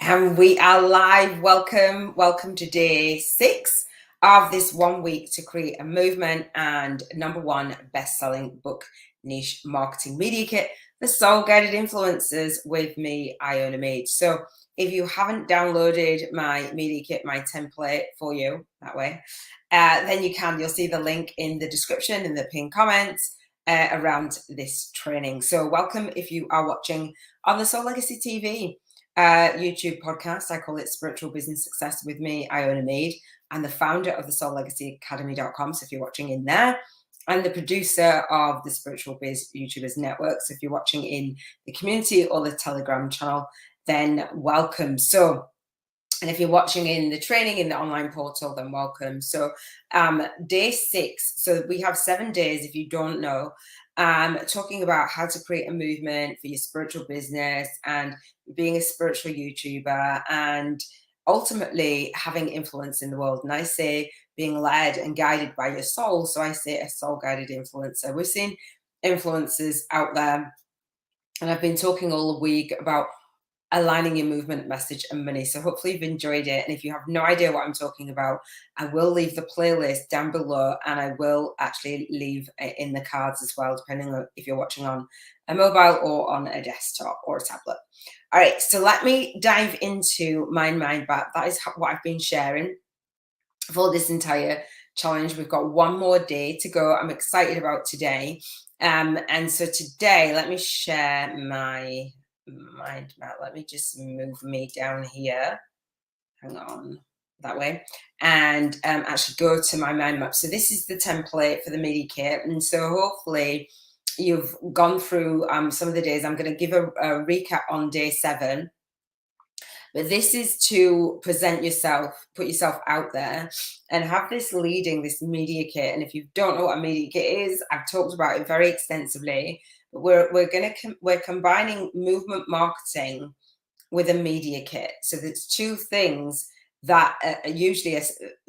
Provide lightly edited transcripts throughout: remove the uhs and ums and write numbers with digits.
And we are live. Welcome to day 6 of this 1 week to create a movement and #1 best-selling book niche marketing media kit for soul-guided influencers with me, Iona. So if you haven't downloaded my media kit, my template for you that way, then you'll see the link in the description, in the pinned comments around this training. So welcome if you are watching on the Soul Legacy TV YouTube podcast. I call it Spiritual Business Success with me, Iona. I'm the founder of the SoulLegacyAcademy.com. So if you're watching in there, I'm the producer of the Spiritual Biz YouTubers Network. So if you're watching in the community or the Telegram channel, then welcome. So, and if you're watching in the training in the online portal, then welcome. So day 6, so we have 7 days, if you don't know, talking about how to create a movement for your spiritual business and being a spiritual YouTuber and ultimately having influence in the world. And I say being led and guided by your soul. So I say a soul-guided influencer. We're seeing influencers out there, and I've been talking all week about aligning your movement, message, and money. So hopefully you've enjoyed it. And if you have no idea what I'm talking about, I will leave the playlist down below, and I will actually leave it in the cards as well, depending on if you're watching on a mobile or on a desktop or a tablet. All right, so let me dive into mind back. That is what I've been sharing for this entire challenge. We've got one more day to go. I'm excited about today. And so today, let me share my mind map. Let me just move me down here. Hang on, that way. And actually go to my mind map. So this is the template for the media kit. And so hopefully you've gone through some of the days. I'm going to give a recap on day 7. But this is to present yourself, put yourself out there, and have this media kit. And if you don't know what a media kit is, I've talked about it very extensively. But we're combining movement marketing with a media kit. So there's two things that are usually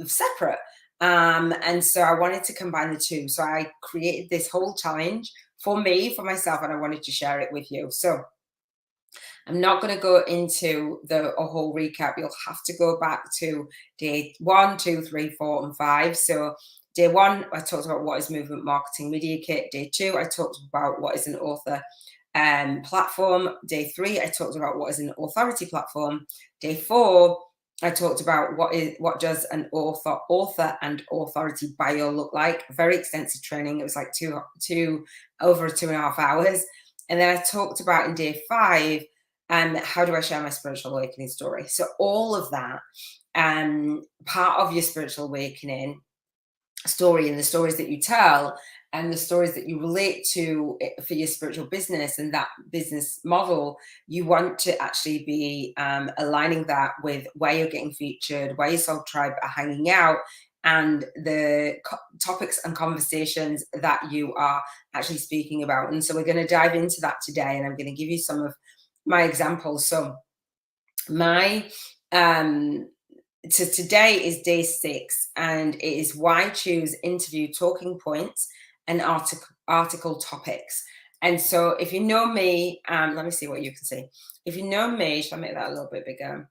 separate. And so I wanted to combine the two. So I created this whole challenge for myself, and I wanted to share it with you. So I'm not going to go into a whole recap. You'll have to go back to day 1, 2, 3, 4, and 5. So day 1, I talked about what is movement marketing media kit. Day 2, I talked about what is an author platform. Day 3, I talked about what is an authority platform. Day 4, I talked about what does an author and authority bio look like. Very extensive training. It was like over 2.5 hours. And then I talked about in day 5, how do I share my spiritual awakening story? So all of that, part of your spiritual awakening story and the stories that you tell and the stories that you relate to for your spiritual business and that business model, you want to actually be aligning that with where you're getting featured, where your soul tribe are hanging out, and the topics and conversations that you are actually speaking about. And so we're going to dive into that today, and I'm going to give you some of my examples. So so today is day 6, and it is why choose interview talking points and article topics. And so if you know me, let me see what you can see. If you know me, shall I make that a little bit bigger?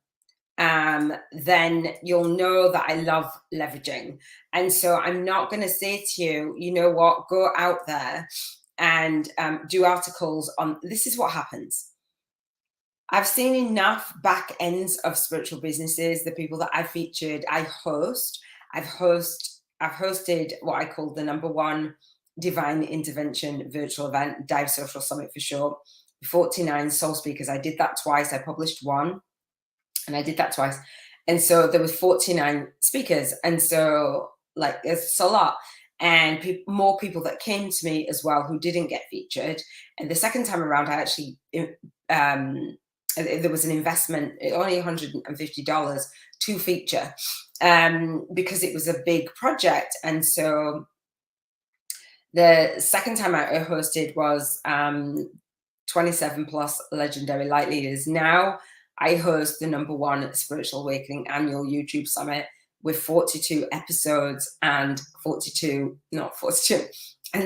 Then you'll know that I love leveraging. And so I'm not going to say to you, you know what, go out there and do articles on this is what happens. I've seen enough back ends of spiritual businesses, the people that I featured, I've hosted what I call the #1 divine intervention virtual event, Dive Social Summit for short, 49 soul speakers. I did that twice. I published one, and I did that twice. And so there was 49 speakers. And so it's a lot. And more people that came to me as well who didn't get featured. And the second time around, I actually, there was an investment, only $150 to feature, because it was a big project. And so the second time I hosted was 27 plus legendary light leaders. Now I host the #1 Spiritual Awakening Annual YouTube Summit with 42 episodes and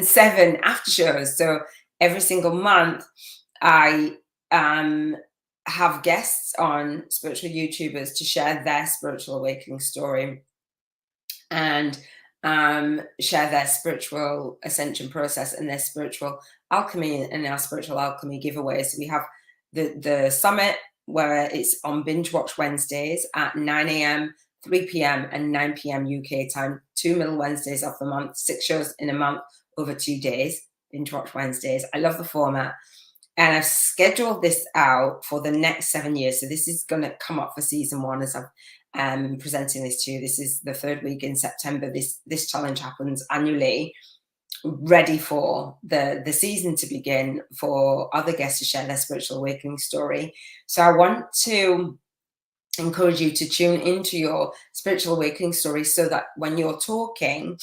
7 after shows. So every single month I have guests on, spiritual YouTubers, to share their spiritual awakening story and share their spiritual ascension process and their spiritual alchemy and our spiritual alchemy giveaways. So we have the summit, where it's on Binge Watch Wednesdays at 9 a.m., 3 p.m. and 9 p.m. UK time, 2 middle Wednesdays of the month, 6 shows in a month over 2 days, Binge Watch Wednesdays. I love the format. And I've scheduled this out for the next 7 years. So this is going to come up for season 1 as I'm presenting this to you. This is the 3rd week in September. This challenge happens annually, ready for the season to begin, for other guests to share their spiritual awakening story. So I want to encourage you to tune into your spiritual awakening story, so that when you're talking,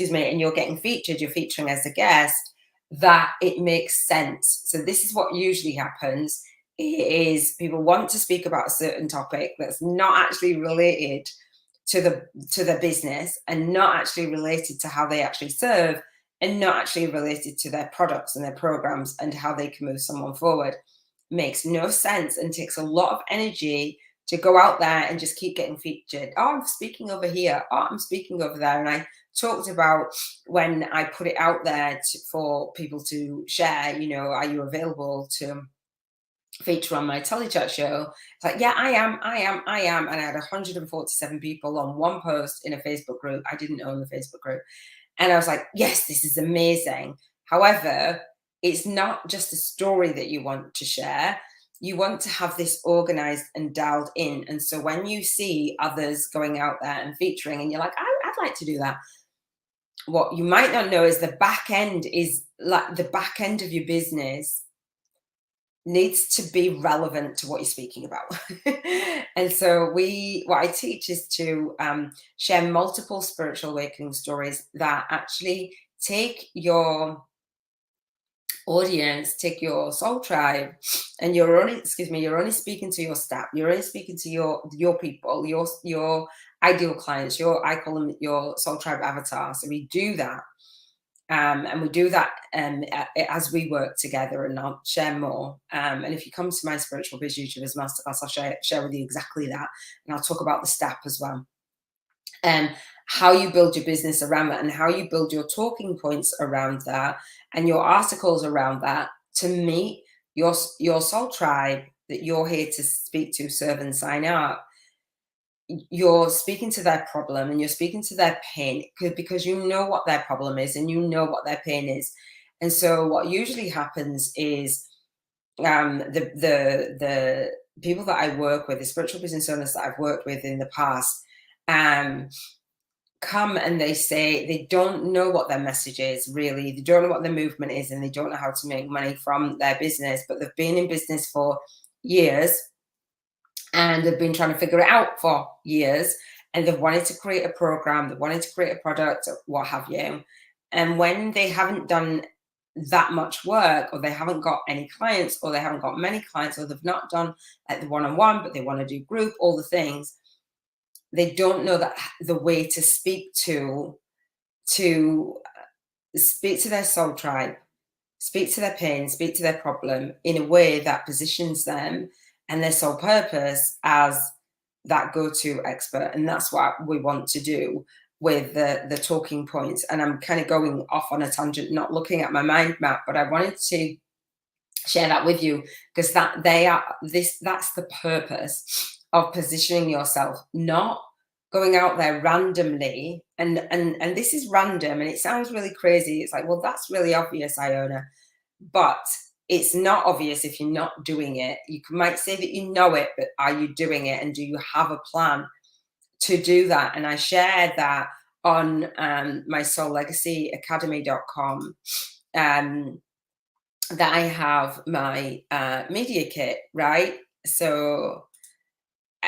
and you're getting featured, you're featuring as a guest, that it makes sense. So this is what usually happens, is people want to speak about a certain topic that's not actually related to the business, and not actually related to how they actually serve, and not actually related to their products and their programs and how they can move someone forward. Makes no sense and takes a lot of energy to go out there and just keep getting featured. Oh, I'm speaking over here. Oh, I'm speaking over there. And I talked about, when I put it out there for people to share, are you available to feature on my telechat show? It's like, yeah, I am. And I had 147 people on one post in a Facebook group. I didn't own the Facebook group. And I was like, yes, this is amazing. However, it's not just a story that you want to share. You want to have this organized and dialed in. And so when you see others going out there and featuring, and you're like, I'd like to do that. What you might not know is the back end is like the back end of your business needs to be relevant to what you're speaking about. And so what I teach is to share multiple spiritual awakening stories that actually take your audience, take your soul tribe, and you're only speaking to your staff, you're only speaking to your people, your ideal clients, I call them your soul tribe avatar. So we do that. And we do that as we work together, and I'll share more. And if you come to my Spiritual Biz YouTubers Masterclass, I'll share with you exactly that. And I'll talk about the step as well. How you build your business around that, and how you build your talking points around that, and your articles around that, to meet your soul tribe that you're here to speak to, serve, and sign up. You're speaking to their problem, and you're speaking to their pain, because you know what their problem is and you know what their pain is. And so what usually happens is the people that I work with, the spiritual business owners that I've worked with in the past, come and they say they don't know what their message is, really. They don't know what their movement is, and they don't know how to make money from their business, but they've been in business for years, and they've been trying to figure it out for years, and they've wanted to create a program, they've wanted to create a product, what have you. And when they haven't done that much work, or they haven't got any clients, or they haven't got many clients, or they've not done like the one-on-one, but they want to do group, all the things, they don't know that the way to speak to their soul tribe, speak to their pain, speak to their problem in a way that positions them and their soul purpose as that go-to expert. And that's what we want to do with the talking points. And I'm kind of going off on a tangent, not looking at my mind map, but I wanted to share that with you, because that's the purpose of positioning yourself, not going out there randomly. And this is random, and it sounds really crazy. It's like, well, that's really obvious, Iona, but it's not obvious if you're not doing it. You might say that you know it, but are you doing it? And do you have a plan to do that? And I share that on my SoulLegacyAcademy.com, that I have my media kit, right? So,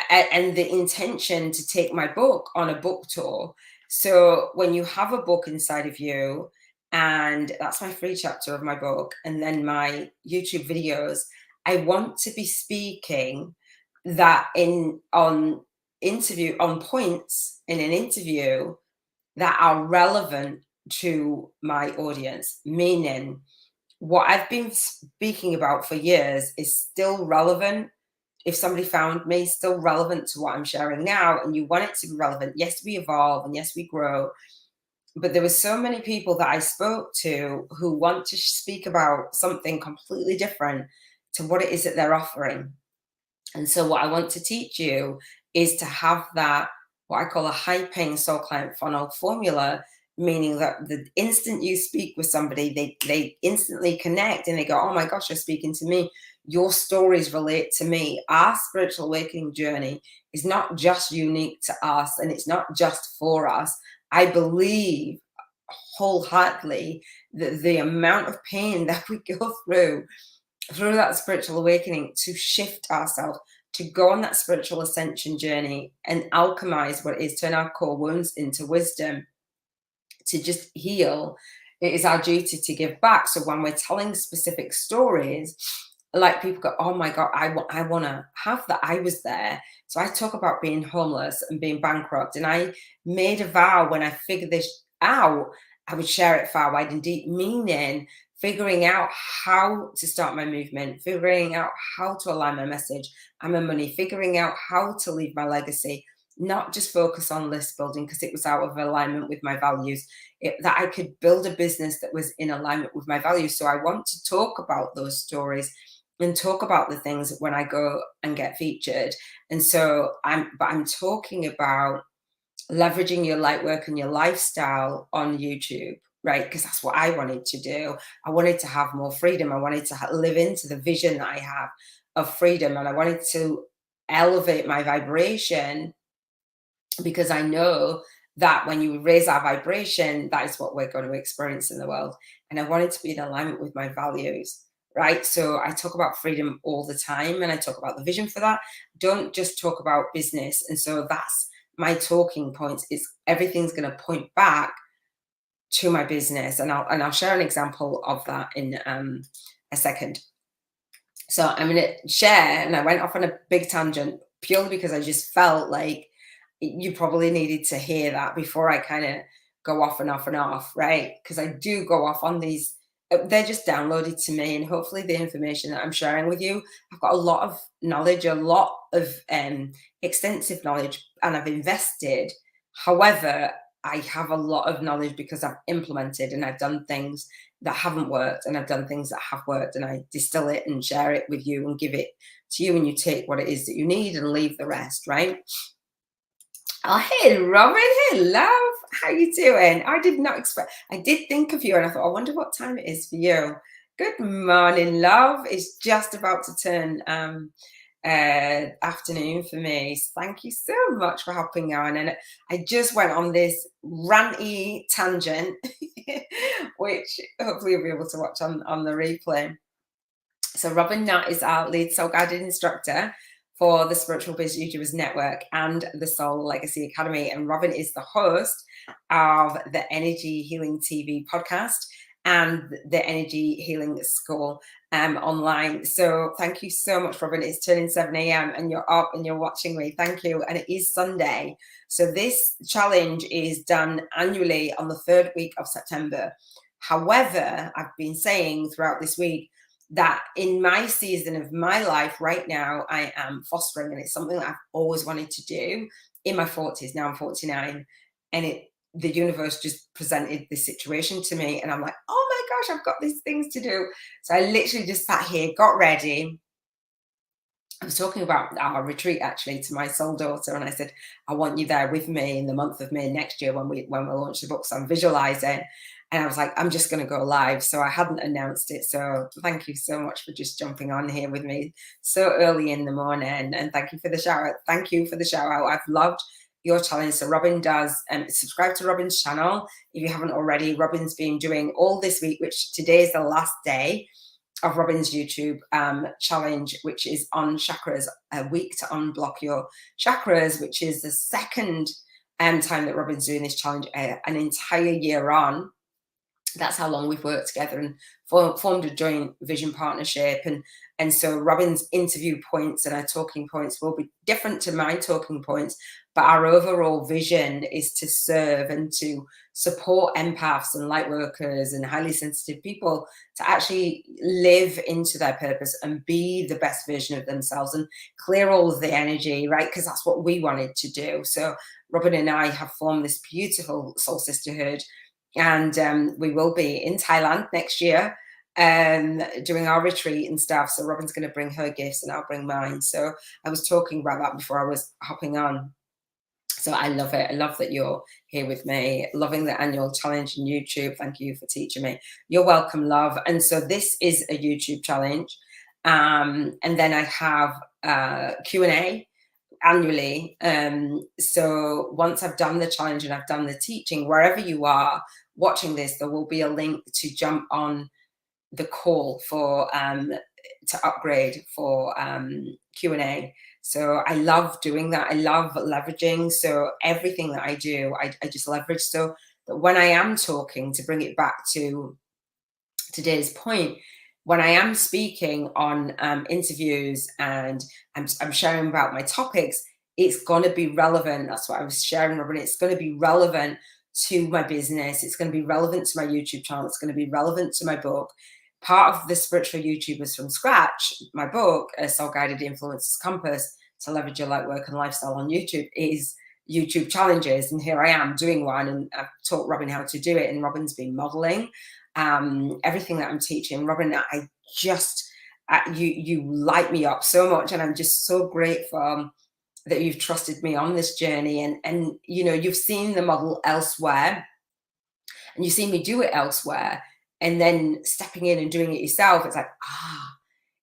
and the intention to take my book on a book tour. So when you have a book inside of you, and that's my free chapter of my book, and then my YouTube videos, I want to be speaking that on points in an interview that are relevant to my audience, meaning what I've been speaking about for years is still relevant if somebody found me still relevant to what I'm sharing now, and you want it to be relevant, yes, we evolve and yes, we grow. But there were so many people that I spoke to who want to speak about something completely different to what it is that they're offering. And so what I want to teach you is to have that, what I call a high paying soul client funnel formula, meaning that the instant you speak with somebody, they instantly connect and they go, oh my gosh, you're speaking to me. Your stories relate to me. Our spiritual awakening journey is not just unique to us and it's not just for us. I believe wholeheartedly that the amount of pain that we go through that spiritual awakening to shift ourselves, to go on that spiritual ascension journey and alchemize what it is, turn our core wounds into wisdom, to just heal. It is our duty to give back. So when we're telling specific stories, like people go, oh my God, I want to have that. I was there. So I talk about being homeless and being bankrupt. And I made a vow when I figured this out, I would share it far wide and deep, meaning figuring out how to start my movement, figuring out how to align my message and my money, figuring out how to leave my legacy, not just focus on list building because it was out of alignment with my values, that I could build a business that was in alignment with my values. So I want to talk about those stories and talk about the things when I go and get featured. And so I'm talking about leveraging your light work and your lifestyle on YouTube, right? Because that's what I wanted to do. I wanted to have more freedom. I wanted to live into the vision that I have of freedom. And I wanted to elevate my vibration because I know that when you raise our vibration, that is what we're going to experience in the world. And I wanted to be in alignment with my values, right? So I talk about freedom all the time and I talk about the vision for that. Don't just talk about business. And so that's my talking points. Is everything's going to point back to my business. And I'll share an example of that in a second. So I'm going to share, and I went off on a big tangent purely because I just felt like you probably needed to hear that before I kind of go off and off and off, right? Because I do go off on these, they're just downloaded to me, and hopefully the information that I'm sharing with you, I've got a lot of knowledge, a lot of extensive knowledge, and I've invested. However, I have a lot of knowledge because I've implemented and I've done things that haven't worked and I've done things that have worked, and I distill it and share it with you and give it to you, and you take what it is that you need and leave the rest, right? Oh, hey, Robin. Hey, love. How you doing? I did not expect, I did think of you and I thought, I wonder what time it is for you. Good morning, love. It's just about to turn afternoon for me. So thank you so much for hopping on. And I just went on this ranty tangent, which hopefully you'll be able to watch on the replay. So Robin Nutt is our lead soul guided instructor for the Spiritual Biz YouTubers Network and the Soul Legacy Academy. And Robin is the host of the Energy Healing TV podcast and the Energy Healing School online. So thank you so much, Robin. It's turning 7 a.m. and you're up and you're watching me. Thank you. And it is Sunday. So this challenge is done annually on the 3rd week of September. However, I've been saying throughout this week that in my season of my life right now, I am fostering, and it's something that I've always wanted to do in my 40s. Now I'm 49, and the universe just presented this situation to me, and I'm like, oh my gosh, I've got these things to do. So I literally just sat here, got ready. I was talking about our retreat actually to my soul daughter, and I said, I want you there with me in the month of May next year when we launch the book. So I'm visualizing. And I was like, I'm just going to go live. So I hadn't announced it. So thank you so much for just jumping on here with me so early in the morning. And thank you for the shout out. Thank you for the shout out. I've loved your challenge. So Robin does, subscribe to Robin's channel if you haven't already. Robin's been doing all this week, which today is the last day of Robin's YouTube challenge, which is on chakras, a week to unblock your chakras, which is the second time that Robin's doing this challenge, an entire year on. That's how long we've worked together and formed a joint vision partnership. And so Robin's interview points and our talking points will be different to my talking points, but our overall vision is to serve and to support empaths and light workers and highly sensitive people to actually live into their purpose and be the best version of themselves and clear all of the energy, right? Because that's what we wanted to do. So Robin and I have formed this beautiful soul sisterhood, and we will be in Thailand next year doing our retreat and stuff. So Robin's going to bring her gifts and I'll bring mine. So I was talking about that before I was hopping on. So I love it. I love that you're here with me. Loving the annual challenge in YouTube. Thank you for teaching me. You're welcome, love. And so this is a YouTube challenge. And then I have Q&A annually. So once I've done the challenge and I've done the teaching, wherever you are watching this, there will be a link to jump on the call for to upgrade for Q&A. So I love doing that. I love leveraging. So everything that I do, I just leverage, so that when I am talking, to bring it back to today's point, when I am speaking on interviews and I'm sharing about my topics, it's going to be relevant. That's what I was sharing, Robin. It's going to be relevant to my business. It's going to be relevant to my YouTube channel. It's going to be relevant to my book. Part of the Spiritual YouTubers from Scratch, my book, A Soul Guided Influencer's Compass to Leverage Your Light Work and Lifestyle on YouTube, is YouTube challenges. And here I am doing one, and I've taught Robin how to do it, and Robin's been modeling everything that I'm teaching. Robin, I just, you light me up so much, and I'm just so grateful that you've trusted me on this journey. And you know, you've seen the model elsewhere, and you've seen me do it elsewhere, and then stepping in and doing it yourself. It's like,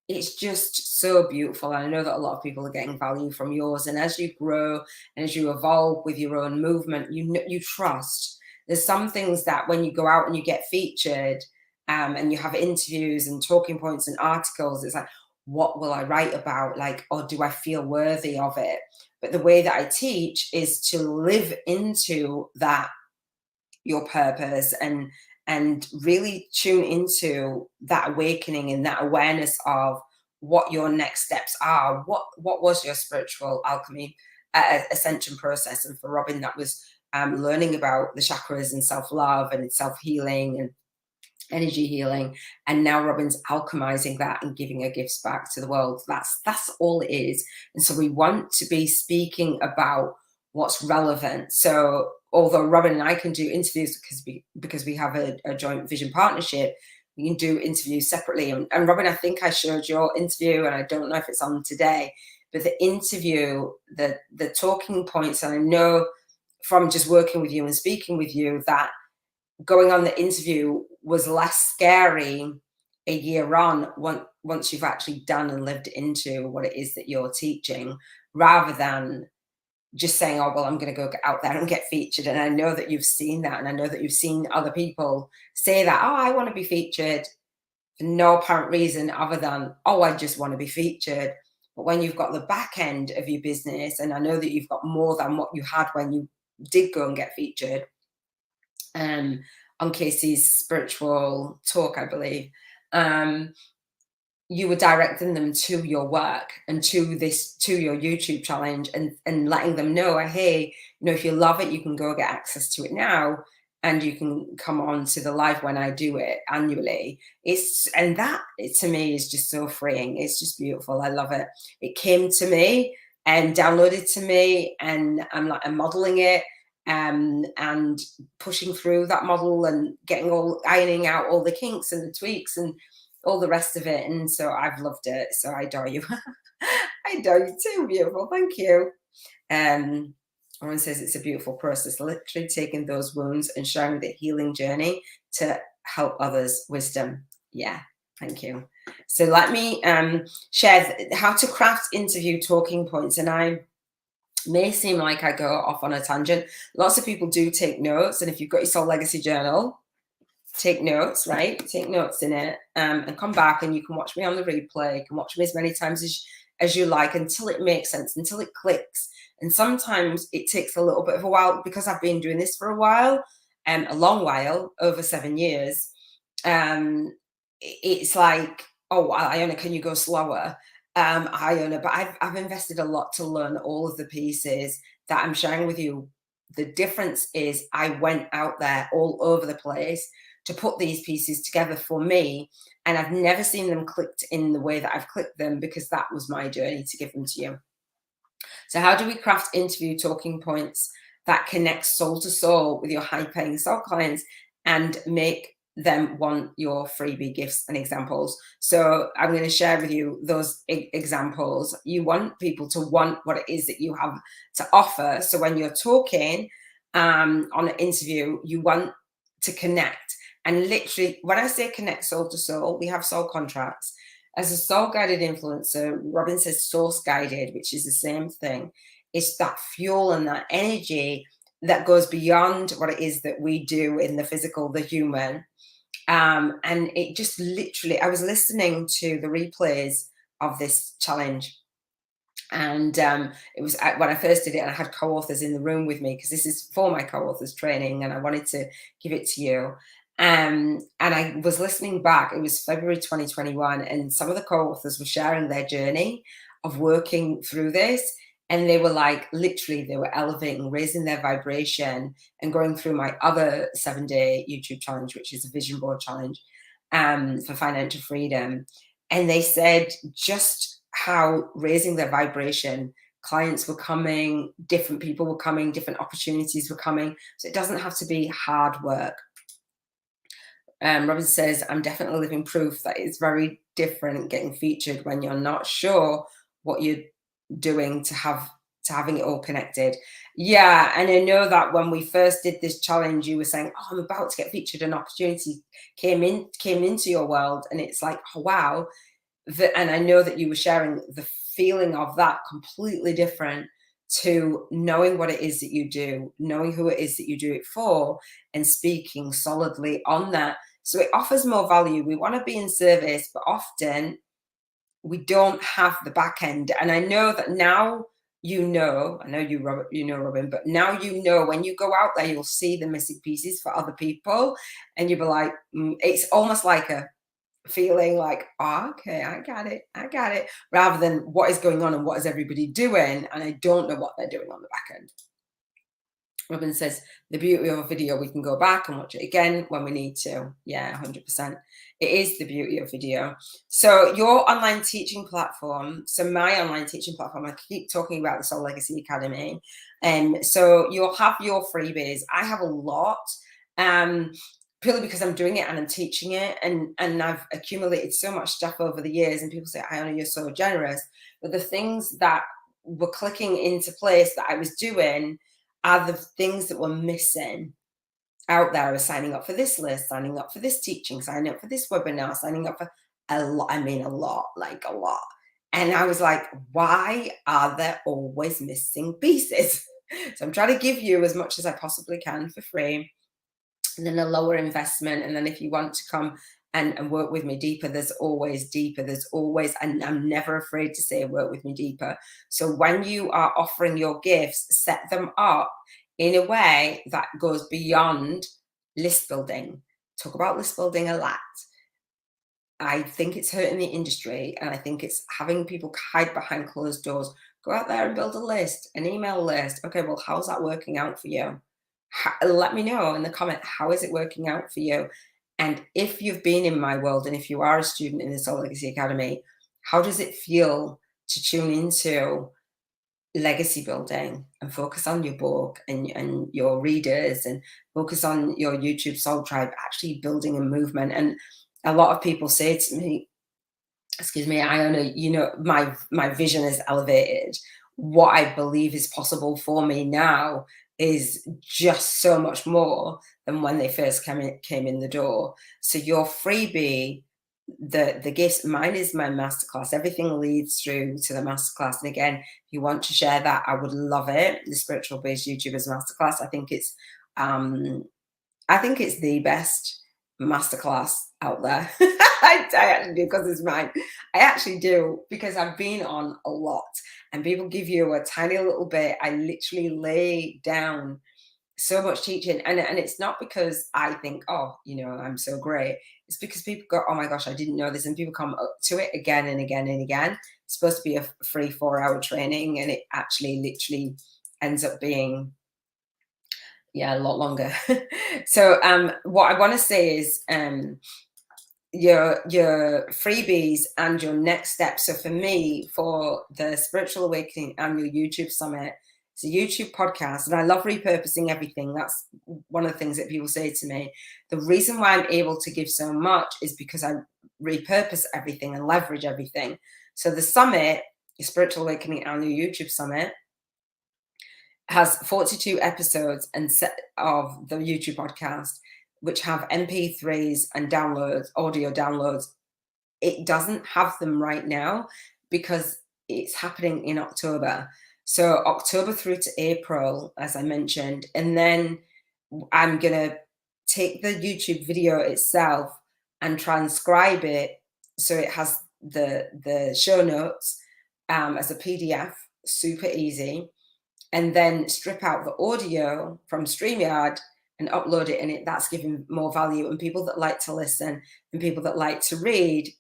it's just so beautiful. And I know that a lot of people are getting value from yours. And as you grow and as you evolve with your own movement, you trust. There's some things that when you go out and you get featured and you have interviews and talking points and articles, it's like, what will I write about? Like, or do I feel worthy of it? But the way that I teach is to live into that, your purpose, and really tune into that awakening and that awareness of what your next steps are. What was your spiritual alchemy ascension process? And for Robin, that was learning about the chakras and self-love and self-healing and energy healing. And now Robin's alchemizing that and giving her gifts back to the world. That's all it is. And so we want to be speaking about what's relevant. So although Robin and I can do interviews because we have a joint vision partnership, we can do interviews separately. And Robin, I think I showed your interview, and I don't know if it's on today, but the interview, the talking points, and I know from just working with you and speaking with you that going on the interview was less scary a year on once you've actually done and lived into what it is that you're teaching, rather than just saying, oh, well, I'm going to go out there and get featured. And I know that you've seen that. And I know that you've seen other people say that, oh, I want to be featured for no apparent reason other than, oh, I just want to be featured. But when you've got the back end of your business, and I know that you've got more than what you had when you did go and get featured, on Casey's spiritual talk, I believe, you were directing them to your work and to your YouTube challenge, and letting them know, hey, you know, if you love it, you can go get access to it now, and you can come on to the live when I do it annually. And that, to me, is just so freeing. It's just beautiful. I love it. It came to me and downloaded to me, and I'm modeling it. And pushing through that model and ironing out all the kinks and the tweaks and all the rest of it. And so I've loved it. So I adore you. I adore you too. Beautiful. Thank you. Lauren says it's a beautiful process, literally taking those wounds and sharing the healing journey to help others. Wisdom. Yeah. Thank you. So let me share how to craft interview talking points. And I may seem like I go off on a tangent. Lots of people do take notes. And if you've got your Soul Legacy journal, take notes, right? Take notes in it, and come back, and you can watch me on the replay. You can watch me as many times as you like, until it makes sense, until it clicks. And sometimes it takes a little bit of a while, because I've been doing this for a while. a long while, over 7 years, it's like, oh, wow, Iona, can you go slower? Iona, but I've invested a lot to learn all of the pieces that I'm sharing with you. The difference is I went out there all over the place to put these pieces together for me, and I've never seen them clicked in the way that I've clicked them, because that was my journey to give them to you. So how do we craft interview talking points that connect soul to soul with your high paying soul clients and make them want your freebie gifts and examples? So I'm going to share with you those examples. You want people to want what it is that you have to offer. So when you're talking on an interview, you want to connect. And literally, when I say connect soul to soul, we have soul contracts. As a soul guided influencer, Robin says source guided, which is the same thing. It's that fuel and that energy that goes beyond what it is that we do in the physical, the human. And it just literally, I was listening to the replays of this challenge. And it was when I first did it, and I had co-authors in the room with me, because this is for my co-authors training, and I wanted to give it to you. And I was listening back, it was February 2021, and some of the co-authors were sharing their journey of working through this. And they were like, literally, they were elevating, raising their vibration, and going through my other 7-day YouTube challenge, which is a vision board challenge for financial freedom. And they said just how raising their vibration, clients were coming, different people were coming, different opportunities were coming. So it doesn't have to be hard work. Robin says, I'm definitely living proof that it's very different getting featured when you're not sure what you're doing to having it all connected. Yeah, and I know that when we first did this challenge, you were saying, oh, I'm about to get featured, an opportunity came into your world, and it's like, oh, wow. And I know that you were sharing the feeling of that completely different to knowing what it is that you do, knowing who it is that you do it for, and speaking solidly on that. So it offers more value. We want to be in service, but often we don't have the back end. And I know that now, I know you, Robert, Robin, but now when you go out there, you'll see the missing pieces for other people, and you'll be like, it's almost like a feeling like, oh, okay, I got it, rather than what is going on and what is everybody doing, and I don't know what they're doing on the back end. Robin says, the beauty of a video, we can go back and watch it again when we need to. Yeah, 100%. It is the beauty of video. So your online teaching platform, so my online teaching platform, I keep talking about the Soul Legacy Academy. And so you'll have your freebies. I have a lot, purely because I'm doing it and I'm teaching it, and I've accumulated so much stuff over the years, and people say, Iona, you're so generous. But the things that were clicking into place that I was doing are the things that were missing out there. I was signing up for this list, signing up for this teaching, signing up for this webinar, signing up for a lot. I mean, a lot. And I was like, why are there always missing pieces? So I'm trying to give you as much as I possibly can for free, and then a lower investment. And then if you want to come and work with me deeper, there's always deeper. And I'm never afraid to say work with me deeper. So when you are offering your gifts, set them up in a way that goes beyond list building. Talk about list building a lot. I think it's hurting the industry, and I think it's having people hide behind closed doors. Go out there and build a list, an email list. Okay, well, how's that working out for you? Let me know in the comment, how is it working out for you? And if you've been in my world, and if you are a student in the Soul Legacy Academy, how does it feel to tune into legacy building and focus on your book and your readers, and focus on your YouTube Soul Tribe, actually building a movement? And a lot of people say to me, excuse me, Iona, my vision is elevated. What I believe is possible for me now is just so much more than when they first came in the door. So your freebie, the gifts, mine is my masterclass. Everything leads through to the masterclass. And again, if you want to share that, I would love it. The Spiritual Based YouTubers Masterclass. I think it's the best masterclass out there. I actually do, because it's mine. I actually do, because I've been on a lot, and people give you a tiny little bit. I literally lay down so much teaching, and it's not because I think, oh, I'm so great. It's because people go, oh my gosh, I didn't know this, and people come up to it again and again and again. It's supposed to be a free 4-hour training, and it actually literally ends up being a lot longer. So what I want to say is your freebies and your next step. So for me, for the Spiritual Awakening Annual YouTube Summit, it's a YouTube podcast, and I love repurposing everything. That's one of the things that people say to me. The reason why I'm able to give so much is because I repurpose everything and leverage everything. So the summit, the Spiritual Awakening Annual YouTube Summit, has 42 episodes and set of the YouTube podcast, which have MP3s and downloads, audio downloads. It doesn't have them right now because it's happening in October. So October through to April, as I mentioned, and then I'm going to take the YouTube video itself and transcribe it so it has the show notes as a PDF, super easy, and then strip out the audio from StreamYard and upload it, and that's giving more value. And people that like to listen and people that like to read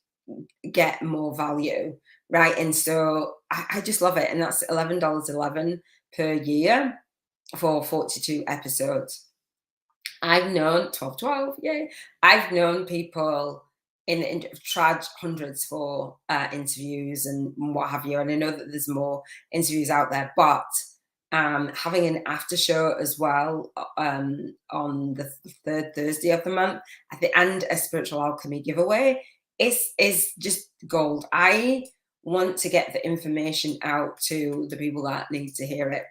get more value, right? And so I just love it. And that's $11.11 per year for 42 episodes. I've known 12, yay. I've known people charge hundreds for interviews and what have you. And I know that there's more interviews out there, but having an after show as well on the third Thursday of the month and a spiritual alchemy giveaway is just gold. I want to get the information out to the people that need to hear it.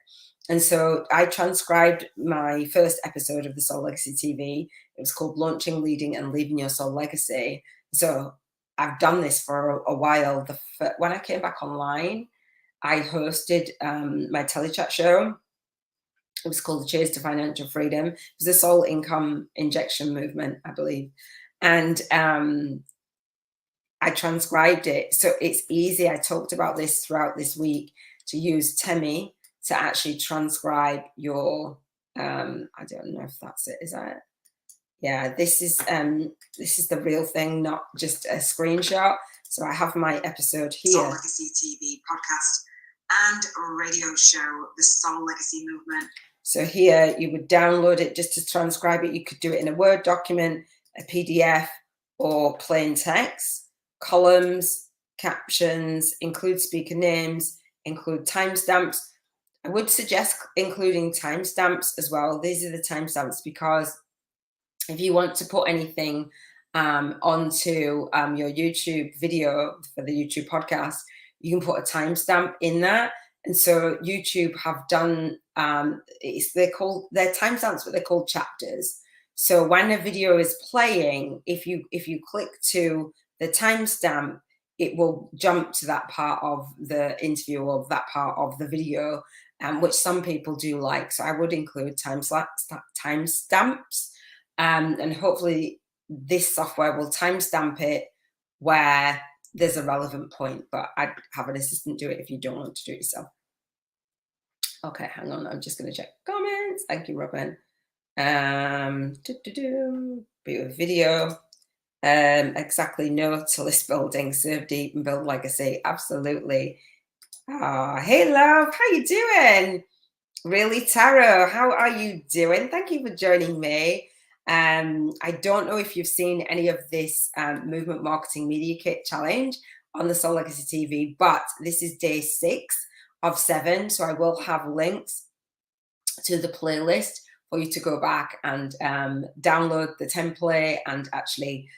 And so I transcribed my first episode of the Soul Legacy TV. It was called Launching, Leading and Leaving Your Soul Legacy. So I've done this for a while. When I came back online, I hosted my telechat show. It was called The Chase to Financial Freedom. It was a soul income injection movement, I believe. And I transcribed it. So it's easy. I talked about this throughout this week, to use Temi to actually transcribe your, I don't know if that's it. Is that it? Yeah, this is the real thing, not just a screenshot. So I have my episode here. Soul Legacy TV podcast and radio show, the Soul Legacy Movement. So here you would download it just to transcribe it. You could do it in a Word document, a PDF, or plain text. Columns, captions, include speaker names, include timestamps. I would suggest including timestamps as well. These are the timestamps because if you want to put anything onto your YouTube video for the YouTube podcast, you can put a timestamp in that. And so YouTube have done, they're timestamps, but they're called chapters. So when a video is playing, if you click to the timestamp, it will jump to that part of the interview or that part of the video, which some people do like. So I would include timestamps, and hopefully this software will timestamp it where there's a relevant point, but I'd have an assistant do it if you don't want to do it yourself. Okay, hang on, I'm just going to check comments. Thank you, Robin. Be with video. Exactly, no to list building, serve deep and build legacy. Absolutely. Hey love, how you doing? Really, Taro, how are you doing? Thank you for joining me. I don't know if you've seen any of this Movement Marketing Media Kit challenge on the Soul Legacy TV, but this is day 6 of 7. So I will have links to the playlist for you to go back and download the template and actually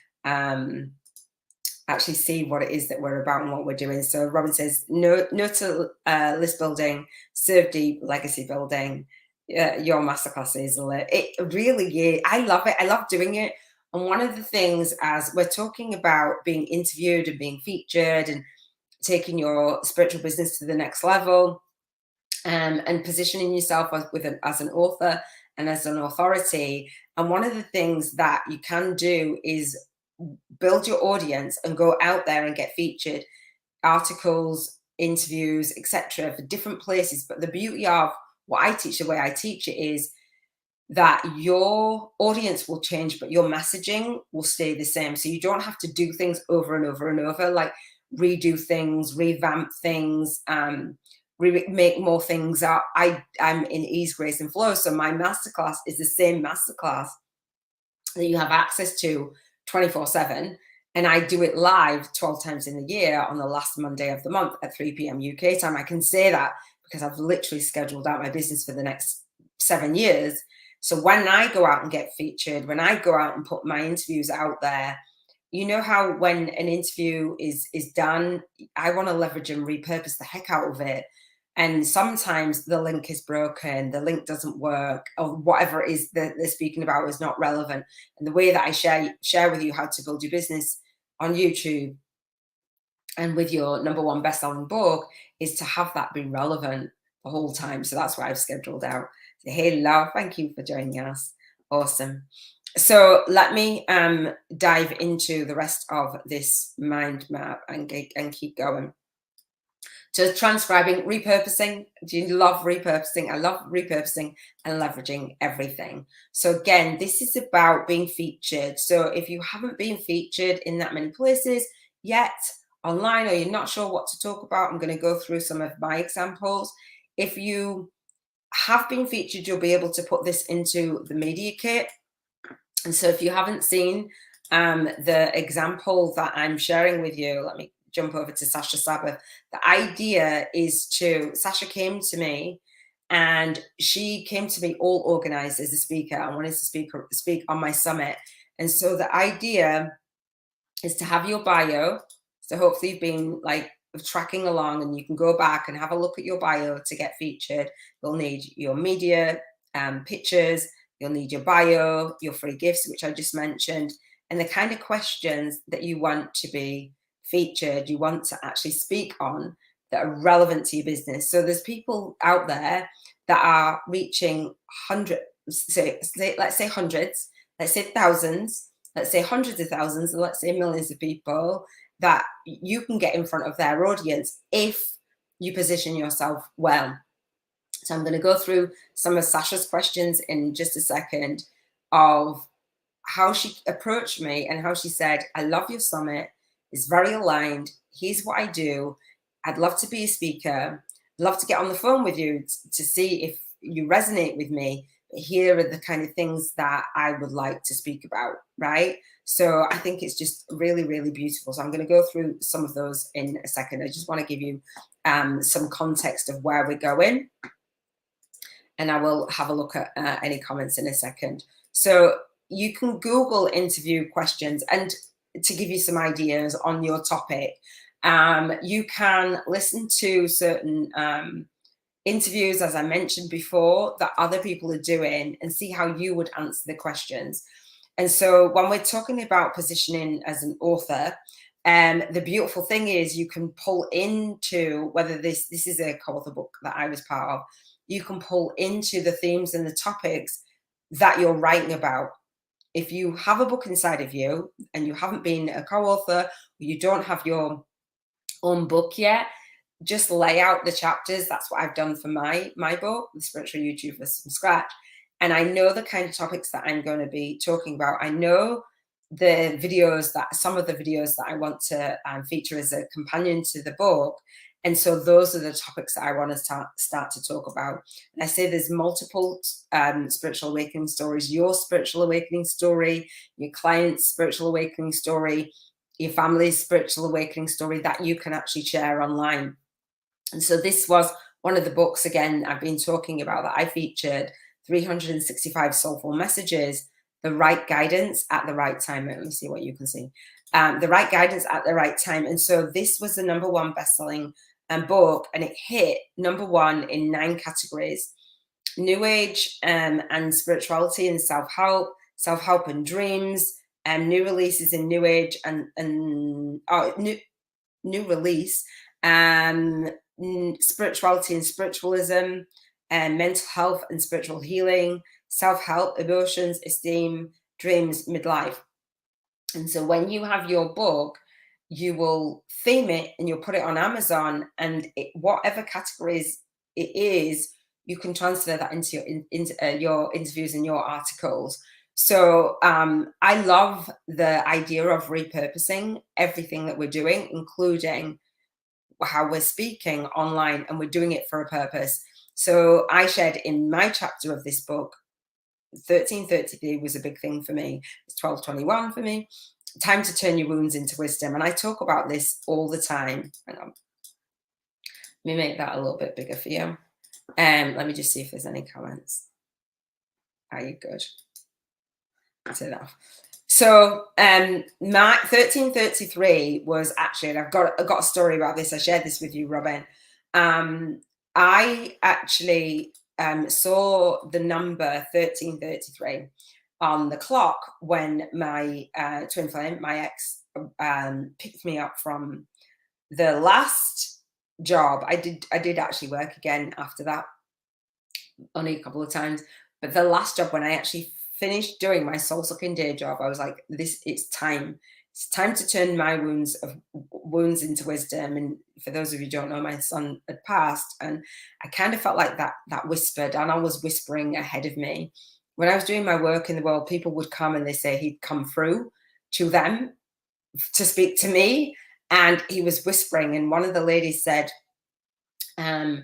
see what it is that we're about and what we're doing. So Robin says, no to list building, serve deep, legacy building. Your masterclass is lit. It really is. I love it. I love doing it. And one of the things, as we're talking about being interviewed and being featured and taking your spiritual business to the next level, and positioning yourself as an author and as an authority. And one of the things that you can do is build your audience and go out there and get featured, articles, interviews, etc., for different places. But the beauty of what I teach, the way I teach it, is that your audience will change, but your messaging will stay the same. So you don't have to do things over and over and over, like redo things, revamp things, make more things up. I'm in ease, grace, and flow. So my masterclass is the same masterclass that you have access to 24/7. And I do it live 12 times in a year on the last Monday of the month at 3 p.m. UK time. I can say that because I've literally scheduled out my business for the next 7 years. So when I go out and get featured, when I go out and put my interviews out there, you know how when an interview is done, I want to leverage and repurpose the heck out of it. And sometimes the link is broken, the link doesn't work, or whatever it is that they're speaking about is not relevant. And the way that I share with you how to build your business on YouTube and with your #1 best-selling book is to have that be relevant the whole time. So that's what I've scheduled out. So, hey, love, thank you for joining us. Awesome. So let me dive into the rest of this mind map and keep going. So transcribing, repurposing. Do you love repurposing? I love repurposing and leveraging everything. So again, this is about being featured. So if you haven't been featured in that many places yet online, or you're not sure what to talk about, I'm going to go through some of my examples. If you have been featured, you'll be able to put this into the media kit. And so if you haven't seen the example that I'm sharing with you, let me jump over to Sasha Sabbath. The idea is Sasha came to me, and she came to me all organized as a speaker and wanted to speak on my summit. And so the idea is to have your bio. So hopefully you've been like tracking along, and you can go back and have a look at your bio to get featured. You'll need your media pictures, you'll need your bio, your free gifts, which I just mentioned, and the kind of questions that you want to be featured, you want to actually speak on that are relevant to your business. So there's people out there that are reaching hundreds, let's say hundreds, let's say thousands, let's say hundreds of thousands, and let's say millions of people that you can get in front of their audience if you position yourself well. So I'm going to go through some of Sasha's questions in just a second of how she approached me and how she said, I love your summit. It's very aligned. Here's what I do. I'd love to be a speaker. I'd love to get on the phone with you to see if you resonate with me. But here are the kind of things that I would like to speak about, right? So I think it's just really, really beautiful. So I'm going to go through some of those in a second. I just want to give you some context of where we're going. And I will have a look at any comments in a second. So you can Google interview questions, and to give you some ideas on your topic, you can listen to certain interviews, as I mentioned before, that other people are doing and see how you would answer the questions. And so when we're talking about positioning as an author, the beautiful thing is you can pull into, whether this is a co-author book that I was part of, you can pull into the themes and the topics that you're writing about. If you have a book inside of you and you haven't been a co-author, or you don't have your own book yet, just lay out the chapters. That's what I've done for my book, The Spiritual YouTuber from Scratch. And I know the kind of topics that I'm going to be talking about. I know the videos some of the videos that I want to feature as a companion to the book. And so those are the topics that I want to start to talk about. And I say there's multiple spiritual awakening stories, your spiritual awakening story, your client's spiritual awakening story, your family's spiritual awakening story that you can actually share online. And so this was one of the books, again, I've been talking about that I featured, 365 Soulful Messages, the right guidance at the right time. Let me see what you can see. The right guidance at the right time. And so this was the #1 best-selling book, and it hit #1 in 9 categories: New Age and spirituality and self-help and dreams, and new releases in New Age and new release, spirituality and spiritualism, and mental health and spiritual healing, self-help, emotions, esteem, dreams, midlife. And so when you have your book, you will theme it and you'll put it on Amazon, and whatever categories it is, you can transfer that into your interviews and your articles. So I love the idea of repurposing everything that we're doing, including how we're speaking online, and we're doing it for a purpose. So I shared in my chapter of this book, 1333 was a big thing for me. It's 1221 for me. Time to turn your wounds into wisdom. And I talk about this all the time. Hang on. Let me make that a little bit bigger for you. Let me just see if there's any comments. Are you good? That's enough. So my 1333 was actually, and I've got a story about this. I shared this with you, Robin. I actually saw the number 1333 on the clock when my twin flame, my ex, picked me up from the last job. I did actually work again after that, only a couple of times, but the last job, when I actually finished doing my soul sucking day job, I was like, it's time to turn my wounds into wisdom. And for those of you who don't know, my son had passed, and I kind of felt like that whispered, and I was whispering ahead of me. When I was doing my work in the world, people would come and they say he'd come through to them to speak to me, and he was whispering. And one of the ladies said, I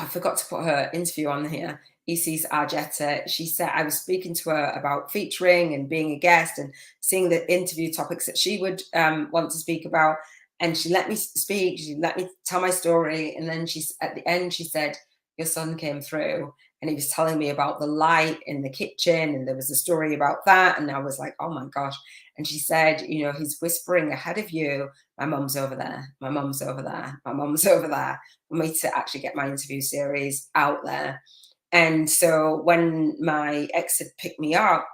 forgot to put her interview on here, Isis Argetta. She said, I was speaking to her about featuring and being a guest and seeing the interview topics that she would want to speak about. And she let me speak, she let me tell my story. And then at the end, she said, your son came through and he was telling me about the light in the kitchen. And there was a story about that. And I was like, oh my gosh. And she said, he's whispering ahead of you. My mum's over there. My mum's over there. My mum's over there. For me to actually get my interview series out there. And so when my ex had picked me up,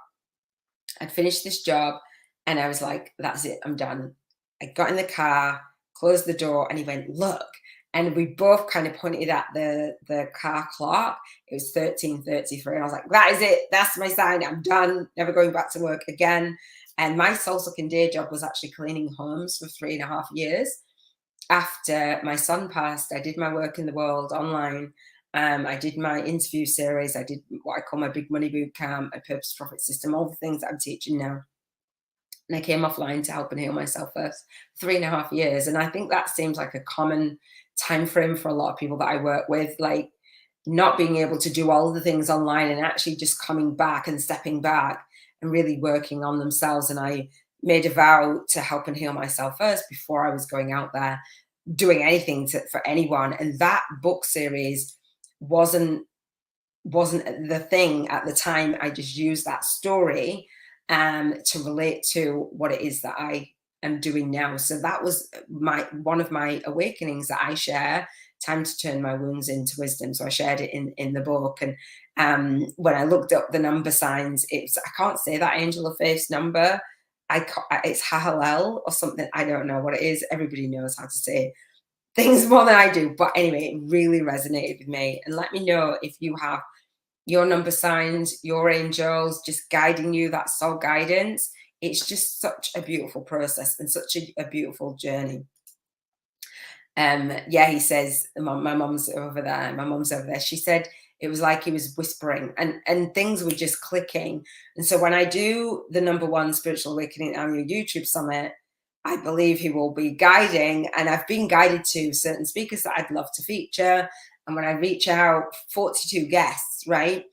I'd finished this job and I was like, that's it, I'm done. I got in the car, closed the door, and he went, look. And we both kind of pointed at the car clock. It was 1333. And I was like, that is it. That's my sign. I'm done. Never going back to work again. And my soul sucking day job was actually cleaning homes for 3.5 years. After my son passed, I did my work in the world online. I did my interview series. I did what I call my big money boot camp, a purpose profit system, all the things that I'm teaching now. And I came offline to help and heal myself for 3.5 years. And I think that seems like a common time frame for a lot of people that I work with, like not being able to do all the things online and actually just coming back and stepping back and really working on themselves. And I made a vow to help and heal myself first before I was going out there doing anything for anyone. And that book series wasn't the thing at the time. I just used that story to relate to what it is that I am doing now. So that was one of my awakenings that I share. Time to turn my wounds into wisdom. So I shared it in the book. And when I looked up the number signs, I can't say that angel of faith's number. It's Hallel or something. I don't know what it is. Everybody knows how to say things more than I do. But anyway, it really resonated with me. And let me know if you have your number signs, your angels just guiding you, that soul guidance. It's just such a beautiful process and such a beautiful journey. Yeah, he says, my mum's over there. My mum's over there. She said it was like he was whispering and things were just clicking. And so when I do the #1 Spiritual Awakening Annual YouTube Summit, I believe he will be guiding, and I've been guided to certain speakers that I'd love to feature. And when I reach out, 42 guests, right,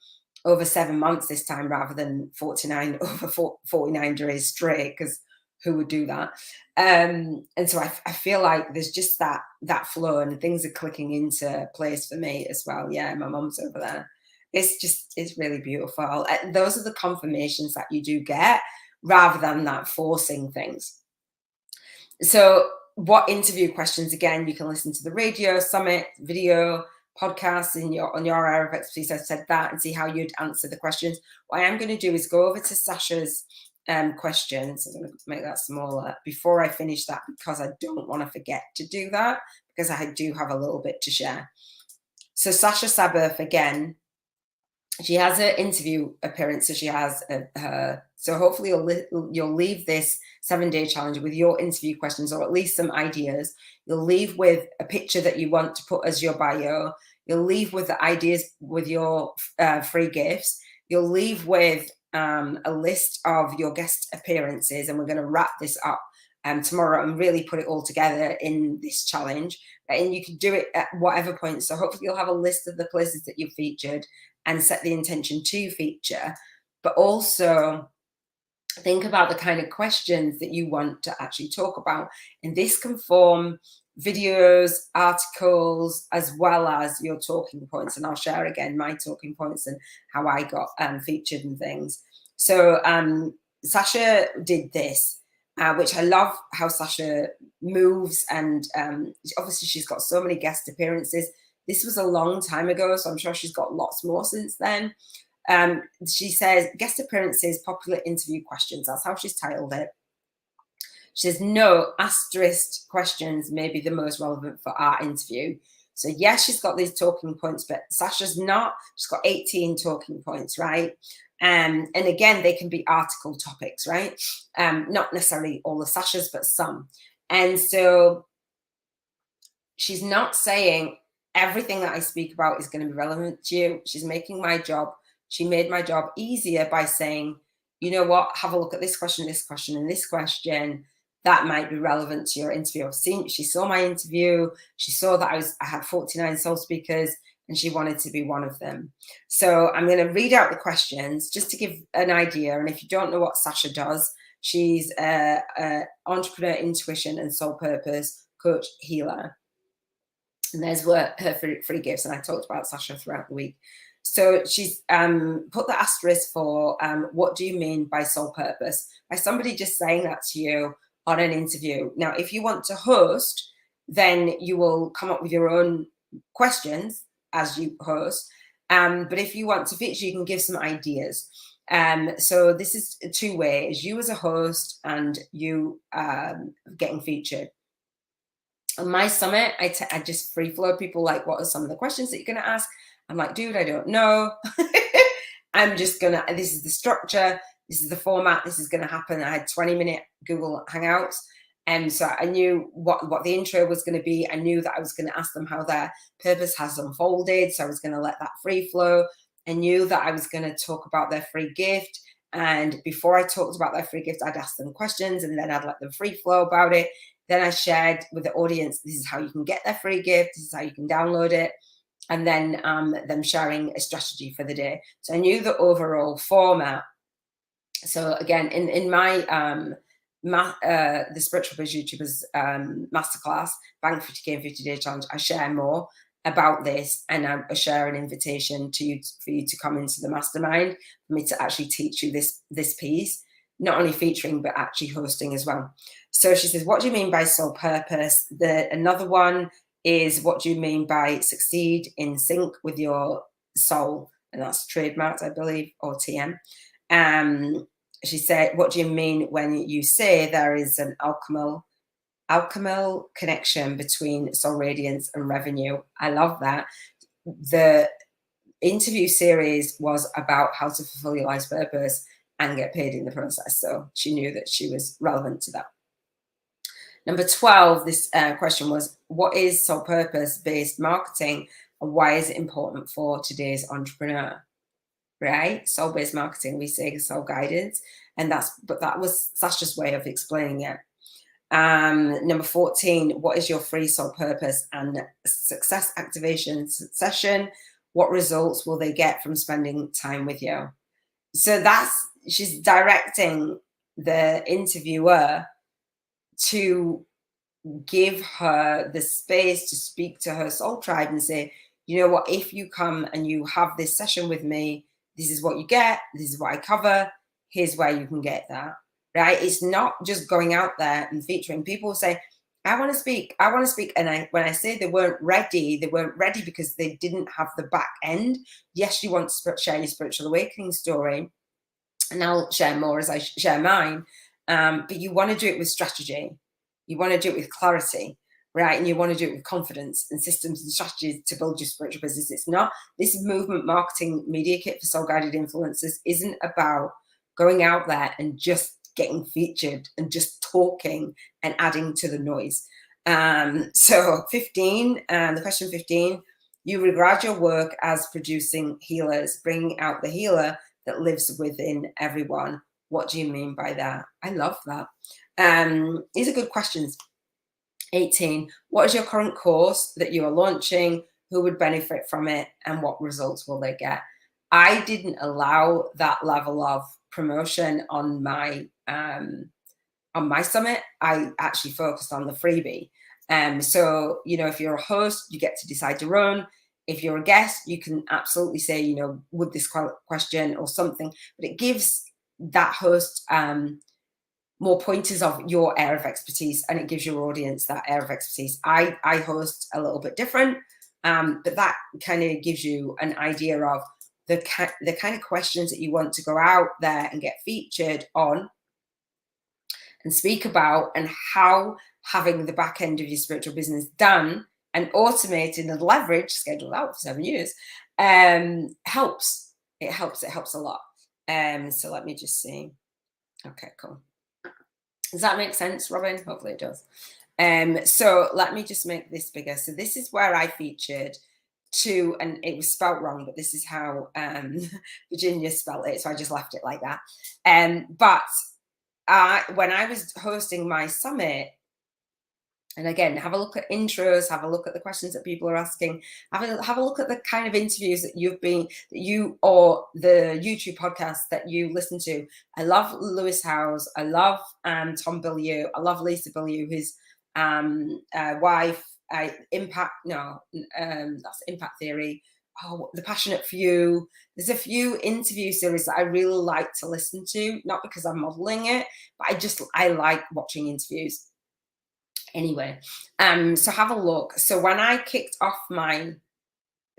over 7 months this time rather than 49 over 49 days straight, because who would do that? And so I feel like there's just that flow and things are clicking into place for me as well. Yeah, my mum's over there. It's really beautiful. Those are the confirmations that you do get rather than that forcing things. So what interview questions? Again, you can listen to the radio summit video podcasts on your area of expertise. I said that, and see how you'd answer the questions. What I am going to do is go over to Sasha's questions. I'm going to make that smaller before I finish that, because I don't want to forget to do that, because I do have a little bit to share. So Sasha Sabbath, again, she has her interview appearance. So she has her. So hopefully you'll leave this 7-day challenge with your interview questions, or at least some ideas. You'll leave with a picture that you want to put as your bio. You'll leave with the ideas with your free gifts. You'll leave with a list of your guest appearances, and we're going to wrap this up tomorrow and really put it all together in this challenge. And you can do it at whatever point. So hopefully you'll have a list of the places that you've featured and set the intention to feature, but also think about the kind of questions that you want to actually talk about. And this can form videos, articles, as well as your talking points. And I'll share again my talking points and how I got featured and things. So Sasha did this, which I love how Sasha moves. And obviously she's got so many guest appearances. This was a long time ago, so I'm sure she's got lots more since then. She says, guest appearances, popular interview questions. That's how she's titled it. She says, no, asterisk questions may be the most relevant for our interview. So yes, she's got these talking points, but Sasha's not. She's got 18 talking points, right? And again, they can be article topics, right? Not necessarily all of Sasha's, but some. And so she's not saying everything that I speak about is going to be relevant to you. She's making my job. She made my job easier by saying, you know what, have a look at this question, and this question. That might be relevant to your interview. She saw my interview. She saw that I had 49 soul speakers, and she wanted to be one of them. So I'm going to read out the questions just to give an idea. And if you don't know what Sasha does, she's an entrepreneur, intuition, and soul purpose coach, healer. And there's her free gifts. And I talked about Sasha throughout the week. So she's put the asterisk for what do you mean by soul purpose? By somebody just saying that to you on an interview. Now, if you want to host, then you will come up with your own questions as you host. But if you want to feature, you can give some ideas. So this is two ways, you as a host and you getting featured. On my summit, I just free flow people, like, what are some of the questions that you're going to ask? I'm like, dude, I don't know. I'm just going to, this is the structure. This is the format. This is going to happen. I had 20-minute Google Hangouts. And so I knew what the intro was going to be. I knew that I was going to ask them how their purpose has unfolded. So I was going to let that free flow. I knew that I was going to talk about their free gift. And before I talked about their free gift, I'd ask them questions and then I'd let them free flow about it. Then I shared with the audience, this is how you can get their free gift. This is how you can download it. And then them sharing a strategy for the day. So I knew the overall format. So again, in my the Spiritual Biz YouTubers masterclass, Bank 50K in 50 Day Challenge, I share more about this, and I share an invitation to you for you to come into the mastermind for me to actually teach you this piece, not only featuring but actually hosting as well. So she says, what do you mean by soul purpose? Another one is, what do you mean by succeed in sync with your soul? And that's trademarked, I believe, or TM. She said, what do you mean when you say there is an alchemical connection between soul radiance and revenue? I love that. The interview series was about how to fulfill your life's purpose and get paid in the process. So she knew that she was relevant to that. Number 12, this question was, what is soul purpose-based marketing and why is it important for today's entrepreneur? Right? Soul-based marketing, we say soul guidance. But that was Sasha's way of explaining it. Number 14, what is your free soul purpose and success activation session? What results will they get from spending time with you? So she's directing the interviewer to give her the space to speak to her soul tribe and say, you know what, if you come and you have this session with me, this is what you get, this is what I cover, here's where you can get that, right? It's not just going out there and featuring. People say, I want to speak. And when I say they weren't ready because they didn't have the back end. Yes, you want to share your spiritual awakening story, and I'll share more as I share mine. But you want to do it with strategy. You want to do it with clarity, right? And you want to do it with confidence and systems and strategies to build your spiritual business. It's not, this movement marketing media kit for soul guided influencers isn't about going out there and just getting featured and just talking and adding to the noise. So 15, the question 15, You regard your work as producing healers, bringing out the healer that lives within everyone. What do you mean by that? I love that. These are good questions. 18. What is your current course that you are launching? Who would benefit from it, and what results will they get? I didn't allow that level of promotion on my summit. I actually focused on the freebie. So, you know, if you're a host, you get to decide your own. If you're a guest, you can absolutely say, you know, would this question or something, but it gives that host more pointers of your area of expertise, and it gives your audience that area of expertise. I host a little bit different, but that kind of gives you an idea of the kind of questions that you want to go out there and get featured on and speak about, and how having the back end of your spiritual business done and automated and leveraged, scheduled out for 7 years, helps. It helps a lot. So let me just see. Okay, cool. Does that make sense, Robin? Hopefully it does. So let me just make this bigger. So this is where I featured two, and it was spelt wrong, but this is how Virginia spelled it, so I just left it like that. But when I was hosting my summit, and again, have a look at intros, have a look at the questions that people are asking, have a look at the kind of interviews that you or the YouTube podcast that you listen to. I love Lewis Howes. I love Tom Bilyeu. I love Lisa Bilyeu, his wife. That's Impact Theory. Oh, The Passionate Few. There's a few interview series that I really like to listen to, not because I'm modeling it, but I like watching interviews. Anyway, so have a look. So when I kicked off my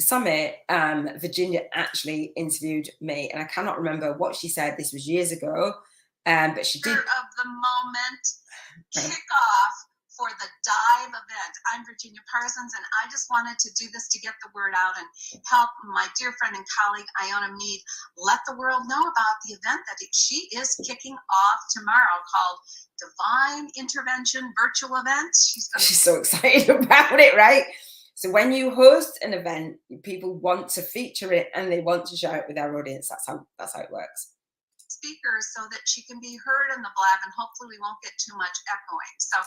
summit, Virginia actually interviewed me, and I cannot remember what she said. This was years ago, but she did. Of the moment kickoff for the Dive event. I'm Virginia Parsons, and I just wanted to do this to get the word out and help my dear friend and colleague Iona Mead let the world know about the event that she is kicking off tomorrow, called Divine Intervention Virtual Event. She's so excited about it, right? So when you host an event, people want to feature it and they want to share it with their audience. That's how it works. Speakers, so that she can be heard in the blab, and hopefully we won't get too much echoing. So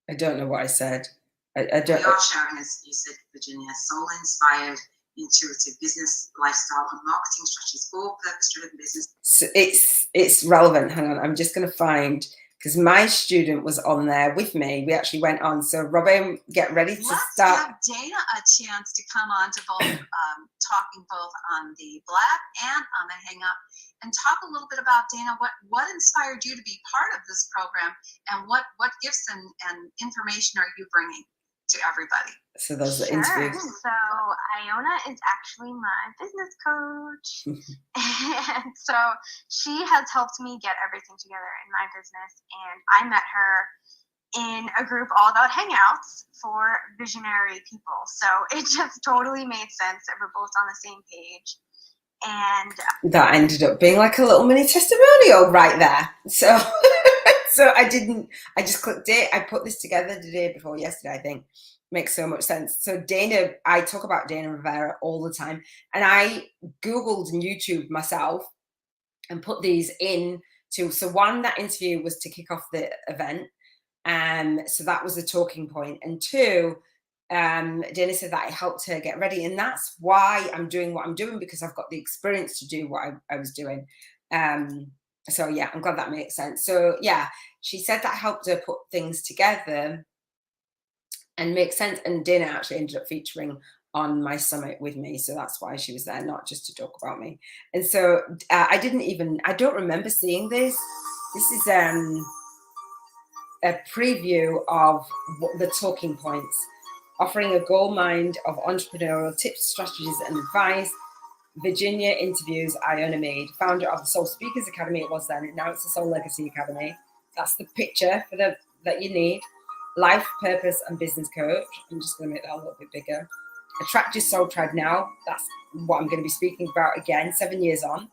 I don't know what I said. I don't. We are sharing, as you said, Virginia, soul-inspired, intuitive business, lifestyle, and marketing strategies for purpose-driven business. So it's relevant. Hang on, I'm just going to find, because my student was on there with me. We actually went on. So Robin, get ready to start. Let's give Dana a chance to come on to both, talking both on the blab and on the hang up, and talk a little bit about, Dana, what inspired you to be part of this program, and what gifts and information are you bringing to everybody? So those are interviews. So Iona is actually my business coach. And so she has helped me get everything together in my business. And I met her in a group all about hangouts for visionary people. So it just totally made sense that we're both on the same page. And that ended up being like a little mini testimonial right there. So so I just clicked it. I put this together the day before yesterday, I think. Makes so much sense. So Dana, I talk about Dana Rivera all the time, and I Googled and YouTubed myself and put these in too. So one, that interview was to kick off the event. So that was the talking point. And two, Dana said that it helped her get ready. And that's why I'm doing what I'm doing, because I've got the experience to do what I was doing. So yeah, I'm glad that makes sense. So yeah, she said that helped her put things together and make sense. And Dana actually ended up featuring on my summit with me. So that's why she was there, not just to talk about me. And so I don't remember seeing this. This is a preview of the talking points, offering a gold mine of entrepreneurial tips, strategies, and advice. Virginia interviews Iona Mead, founder of the Soul Speakers Academy. It was then, now it's the Soul Legacy Academy. That's the picture for that you need. Life, purpose, and business coach. I'm just going to make that a little bit bigger. Attract Your Soul Tribe Now. That's what I'm going to be speaking about again, 7 years on.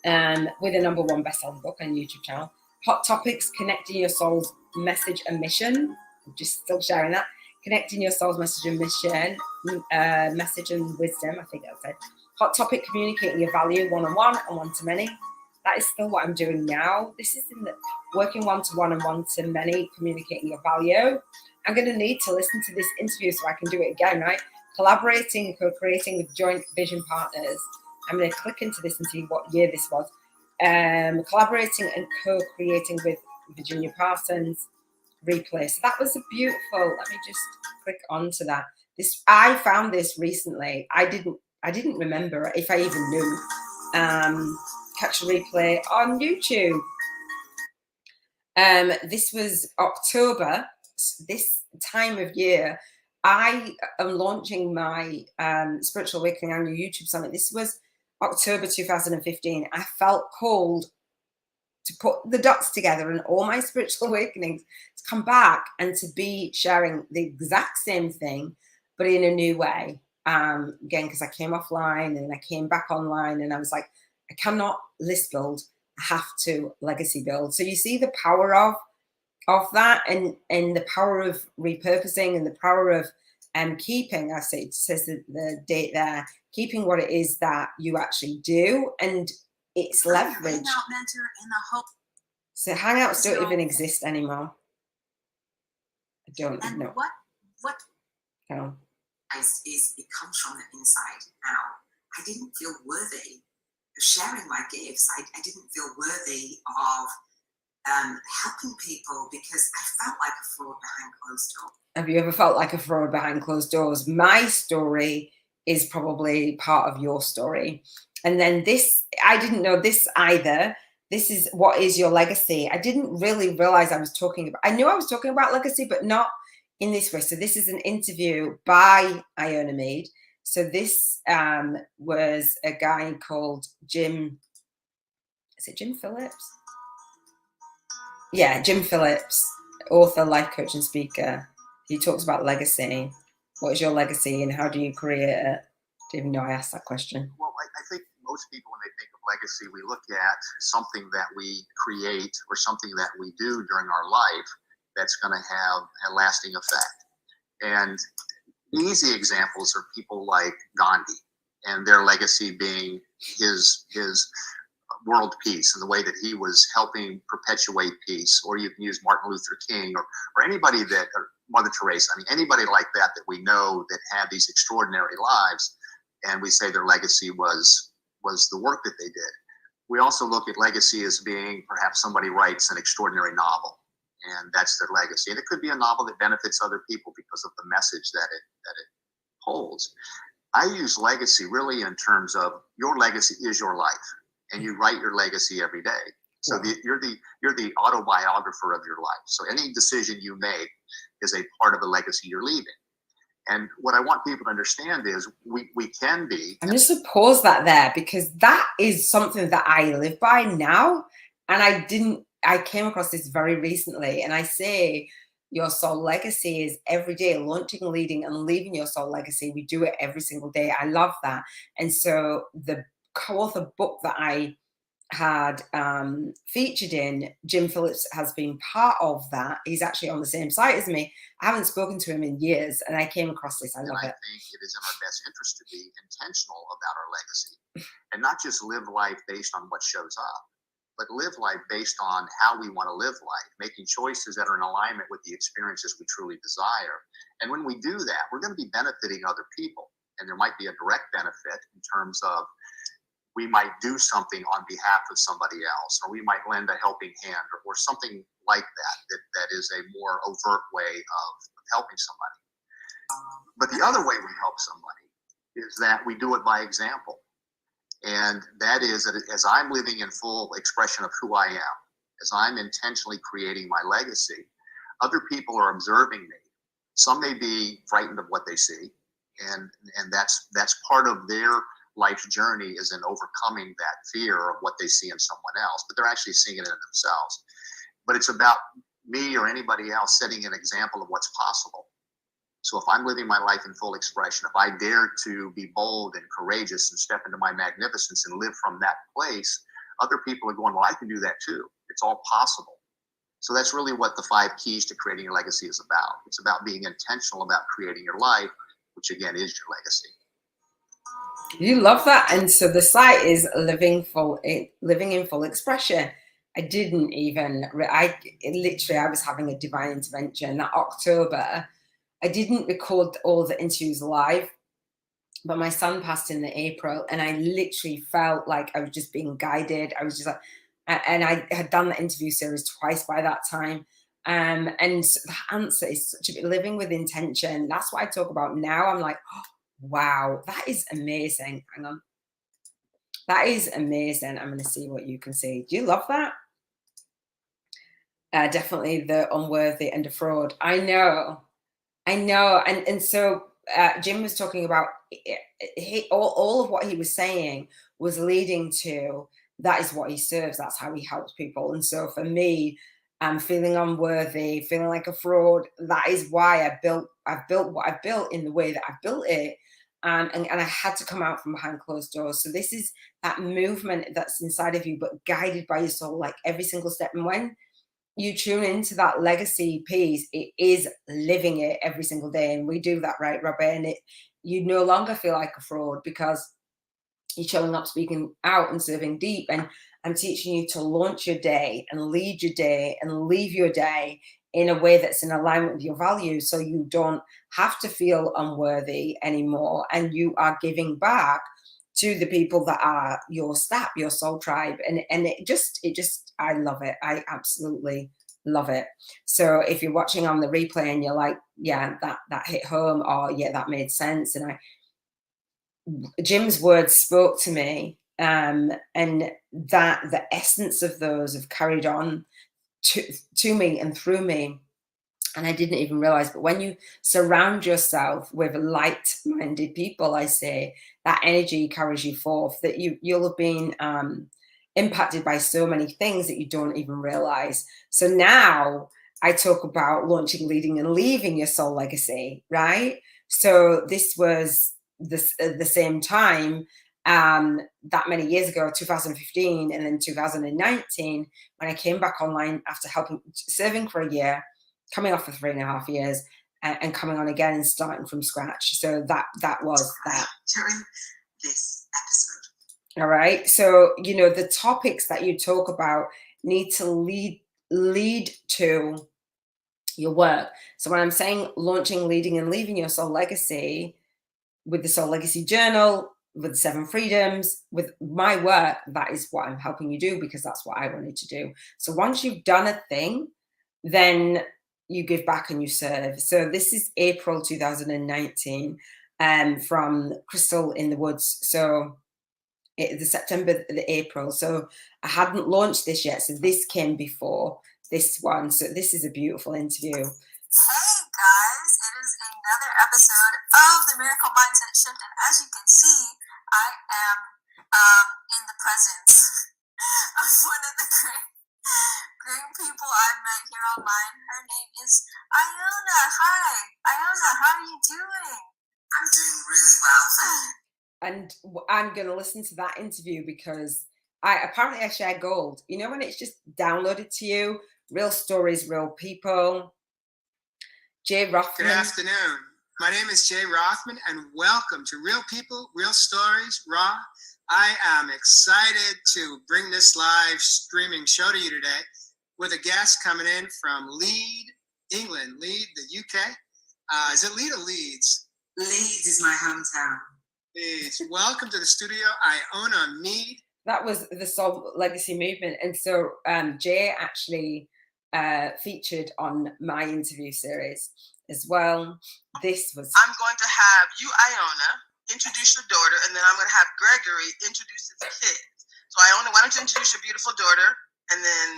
With a #1 best-selling book and YouTube channel. Hot topics, connecting your soul's message and mission. I'm just still sharing that. connecting your soul's message and mission, message and wisdom, I think that's it. Hot topic, communicating your value one-on-one and one-to-many. That is still what I'm doing now. This is in the working one-to-one and one-to-many, communicating your value. I'm going to need to listen to this interview so I can do it again, right? Collaborating and co-creating with joint vision partners. I'm going to click into this and see what year this was. Collaborating and co-creating with Virginia Parsons. Replay. So that was a beautiful. Let me just click onto that. I found this recently. I didn't remember if I even knew. Catch a replay on YouTube. This was October. This time of year, I am launching my Spiritual Awakening Annual YouTube Summit. This was October 2015. I felt called to put the dots together and all my spiritual awakenings to come back and to be sharing the exact same thing, but in a new way. Again, because I came offline and I came back online, and I was like, I cannot list build. I have to legacy build. So you see the power of that, and the power of repurposing, and the power of keeping. I say it says the date there, keeping what it is that you actually do, and it's leverage. So Hangouts don't even exist anymore. I don't know. What No. is it comes from the inside out. I didn't feel worthy of sharing my gifts. I didn't feel worthy of helping people because I felt like a fraud behind closed doors. Have you ever felt like a fraud behind closed doors? My story is probably part of your story. And then this, I didn't know this either. This is what is your legacy. I didn't really realize I was talking about, I knew I was talking about legacy, but not in this way. So this is an interview by Iona Mead. So this was a guy called Jim, is it Jim Phillips? Yeah, Jim Phillips, author, life coach and speaker. He talks about legacy. What is your legacy and how do you create it? Didn't even know I asked that question. Well, I think most people, when they think of legacy, we look at something that we create or something that we do during our life that's going to have a lasting effect. And easy examples are people like Gandhi and their legacy being his world peace and the way that he was helping perpetuate peace. Or you can use Martin Luther King or anybody that, or Mother Teresa. I mean, anybody like that we know that had these extraordinary lives, and we say their legacy was the work that they did. We also look at legacy as being perhaps somebody writes an extraordinary novel, and that's their legacy. And it could be a novel that benefits other people because of the message that it holds. I use legacy really in terms of your legacy is your life, and you write your legacy every day. So you're the autobiographer of your life. So any decision you make is a part of the legacy you're leaving. And what I want people to understand is we can be. I'm just going to pause that there, because that is something that I live by now. And I came across this very recently, and I say your soul legacy is every day, launching, leading and leaving your soul legacy. We do it every single day. I love that. And so the co-author book that I had featured in, Jim Phillips has been part of that. He's actually on the same site as me. I haven't spoken to him in years, and I came across this. I love it. I think it is in our best interest to be intentional about our legacy and not just live life based on what shows up, but live life based on how we want to live life, making choices that are in alignment with the experiences we truly desire. And when we do that, we're going to be benefiting other people. And there might be a direct benefit in terms of we might do something on behalf of somebody else, or we might lend a helping hand or something like that is a more overt way of helping somebody. But the other way we help somebody is that we do it by example. And that is that as I'm living in full expression of who I am, as I'm intentionally creating my legacy, other people are observing me. Some may be frightened of what they see, and that's part of their life's journey, is in overcoming that fear of what they see in someone else, but they're actually seeing it in themselves. But it's about me or anybody else setting an example of what's possible. So if I'm living my life in full expression, if I dare to be bold and courageous and step into my magnificence and live from that place, other people are going, well, I can do that too. It's all possible. So that's really what the 5 keys to creating your legacy is about. It's about being intentional about creating your life, which again is your legacy. You love that. And so the site is living in full expression. I didn't even, I was having a divine intervention that October. I didn't record all the interviews live, but my son passed in the April, and I literally felt like I was just being guided. I was just like, and I had done the interview series twice by that time. And so the answer is such a living with intention. That's what I talk about now. I'm like, oh, wow, that is amazing. Hang on. That is amazing. I'm going to see what you can see. Do you love that? Definitely the unworthy and the fraud. I know. And so Jim was talking about all of what he was saying was leading to that is what he serves. That's how he helps people. And so for me, feeling unworthy, feeling like a fraud, that is why I've built what I've built in the way that I've built it. And I had to come out from behind closed doors. So this is that movement that's inside of you, but guided by your soul, like every single step. And when you tune into that legacy piece, it is living it every single day. And we do that, right, Robert? And you no longer feel like a fraud because you're showing up, speaking out and serving deep. And I'm teaching you to launch your day and lead your day and leave your day in a way that's in alignment with your values, so you don't have to feel unworthy anymore, and you are giving back to the people that are your staff, your soul tribe. And it just I love it. I absolutely love it. So if you're watching on the replay and you're like, yeah, that hit home, or yeah, that made sense, and Jim's words spoke to me, and that the essence of those have carried on to me and through me, and I didn't even realize. But when you surround yourself with light-minded people, I say, that energy carries you forth, that you'll have been impacted by so many things that you don't even realize. So now I talk about launching, leading, and leaving your soul legacy, right? So this was the same time, that many years ago, 2015, and then 2019, when I came back online after serving for a year, coming off for 3.5 years, and coming on again and starting from scratch. So that was that during this episode. All right. So the topics that you talk about need to lead to your work. So when I'm saying launching, leading, and leaving your soul legacy, with the Soul Legacy Journal, with the 7 Freedoms, with my work, that is what I'm helping you do, because that's what I wanted to do. So once you've done a thing, then you give back and you serve. So this is April 2019, from Crystal in the Woods. So the September, the April. So I hadn't launched this yet. So this came before this one. So this is a beautiful interview. Hey guys, it is another episode of the Miracle Mindset Shift, and as you can see, I am in the presence of one of the great people I've met here online. Her name is Iona. Hi, Iona. How are you doing? I'm doing really well. And I'm going to listen to that interview because I share gold. When it's just downloaded to you, real stories, real people. Jay Rothman. Good afternoon. My name is Jay Rothman, and welcome to Real People, Real Stories, Raw. I am excited to bring this live streaming show to you today with a guest coming in from Leeds, England. Leeds, the UK. Is it Leeds or Leeds? Leeds is my hometown. Leeds. Welcome to the studio, Iona Mead. That was the Soul Legacy movement. And so Jay actually featured on my interview series as well. I'm going to have you, Iona, introduce your daughter, and then I'm going to have Gregory introduce his kids. So Iona, why don't you introduce your beautiful daughter, and then...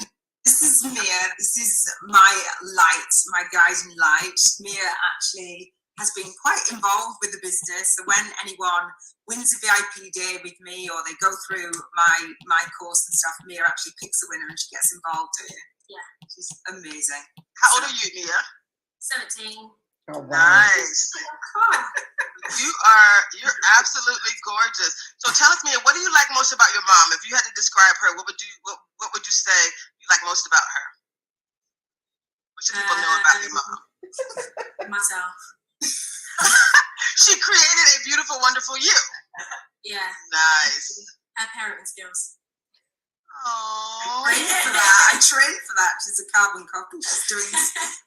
This is Mia. This is my light, my guiding light. Mia actually has been quite involved with the business. So when anyone wins a VIP day with me, or they go through my course and stuff, Mia actually picks a winner and she gets involved in it. Yeah. She's amazing. How old are you, Mia? 17. Oh, wow. Nice. You're absolutely gorgeous. So tell us, Mia, what do you like most about your mom? If you had to describe her, what would you say you like most about her? What should people know about your mom? Myself. She created a beautiful, wonderful you. Yeah. Nice. Her parenting skills. Oh. I trained for that. She's a carbon copy. She's doing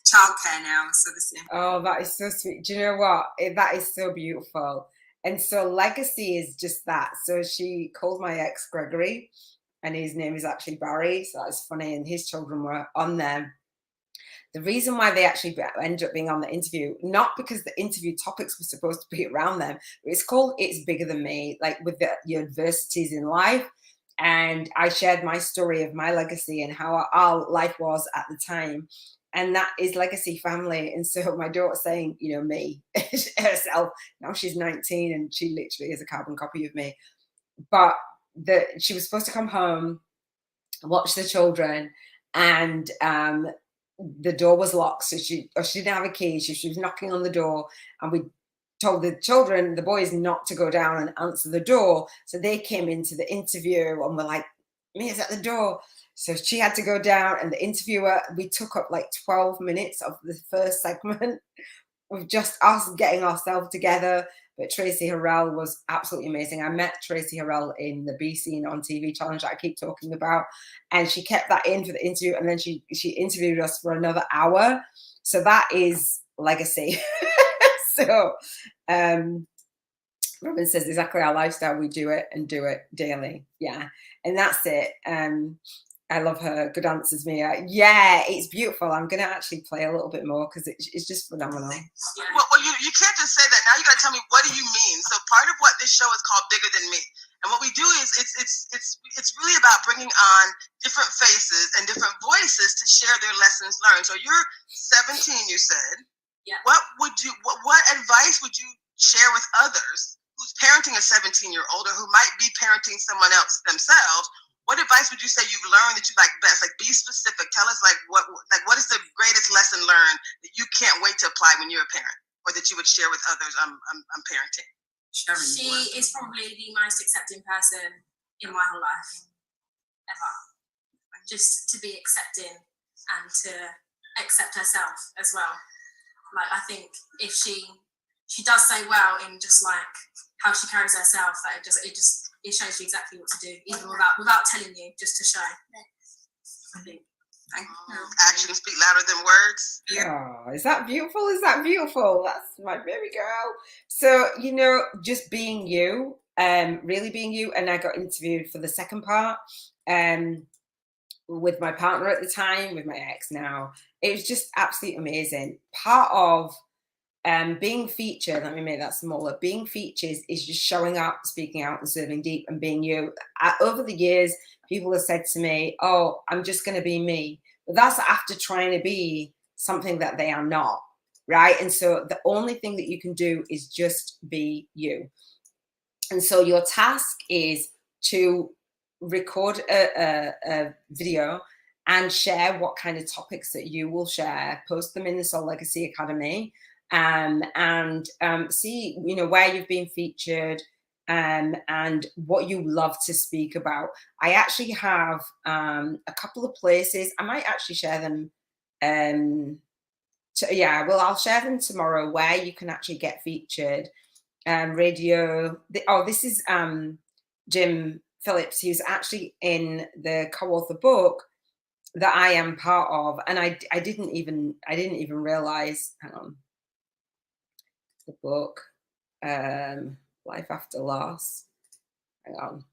childcare now, so the same. Oh, that is so sweet. Do you know what? That is so beautiful. And so legacy is just that. So she called my ex Gregory, and his name is actually Barry. So that's funny. And his children were on there. The reason why they actually ended up being on the interview, not because the interview topics were supposed to be around them, but it's called It's Bigger Than Me, like with your adversities in life. And I shared my story of my legacy and how our life was at the time. And that is legacy family. And so my daughter's saying, you know, me herself, now she's 19 and she literally is a carbon copy of me. But she was supposed to come home, watch the children, and the door was locked. So she didn't have a key. She was knocking on the door, and we told the children, the boys, not to go down and answer the door. So they came into the interview and were like, Mia's at the door. So she had to go down, and the interviewer, we took up like 12 minutes of the first segment with just us getting ourselves together. But Tracy Harrell was absolutely amazing. I met Tracy Harrell in the Be Seen on TV challenge that I keep talking about. And she kept that in for the interview. And then she interviewed us for another hour. So that is legacy. So Robin says, exactly our lifestyle. We do it and do it daily. Yeah. And that's it. I love her. Good answers, Mia. Yeah, it's beautiful. I'm going to actually play a little bit more because it's just phenomenal. Yeah. Well, you can't just say that. Now you got to tell me, what do you mean? So part of what this show is called Bigger Than Me. And what we do is it's really about bringing on different faces and different voices to share their lessons learned. So you're 17, you said. Yeah. What advice would you share with others who's parenting a 17-year-old or who might be parenting someone else themselves? What advice would you say you've learned that you like best? Like, be specific. Tell us what is the greatest lesson learned that you can't wait to apply when you're a parent, or that you would share with others? I'm parenting. She is probably the most accepting person in my whole life ever. Just to be accepting and to accept herself as well. Like, I think if she does so well in just like how she carries herself, that it shows you exactly what to do, even without telling you, just to show. I think. Actions speak louder than words. Oh, is that beautiful? Is that beautiful? That's my baby girl. So, you know, just being you, really being you. And I got interviewed for the second part with my partner at the time, with my ex now. It was just absolutely amazing. Part of being featured, let me make that smaller. Being featured is just showing up, speaking out, and serving deep, and being you. Over the years, people have said to me, "Oh, I'm just going to be me," but that's after trying to be something that they are not, right? And so the only thing that you can do is just be you. And so your task is to record a video and share what kind of topics that you will share. Post them in the Soul Legacy Academy. And see, you know, where you've been featured and what you love to speak about. I actually have a couple of places. I might actually share them. I'll share them tomorrow where you can actually get featured. Radio. This is Jim Phillips. He's actually in the co-author book that I am part of, and I didn't even realize. Hang on. The book, Life After Loss. Hang on.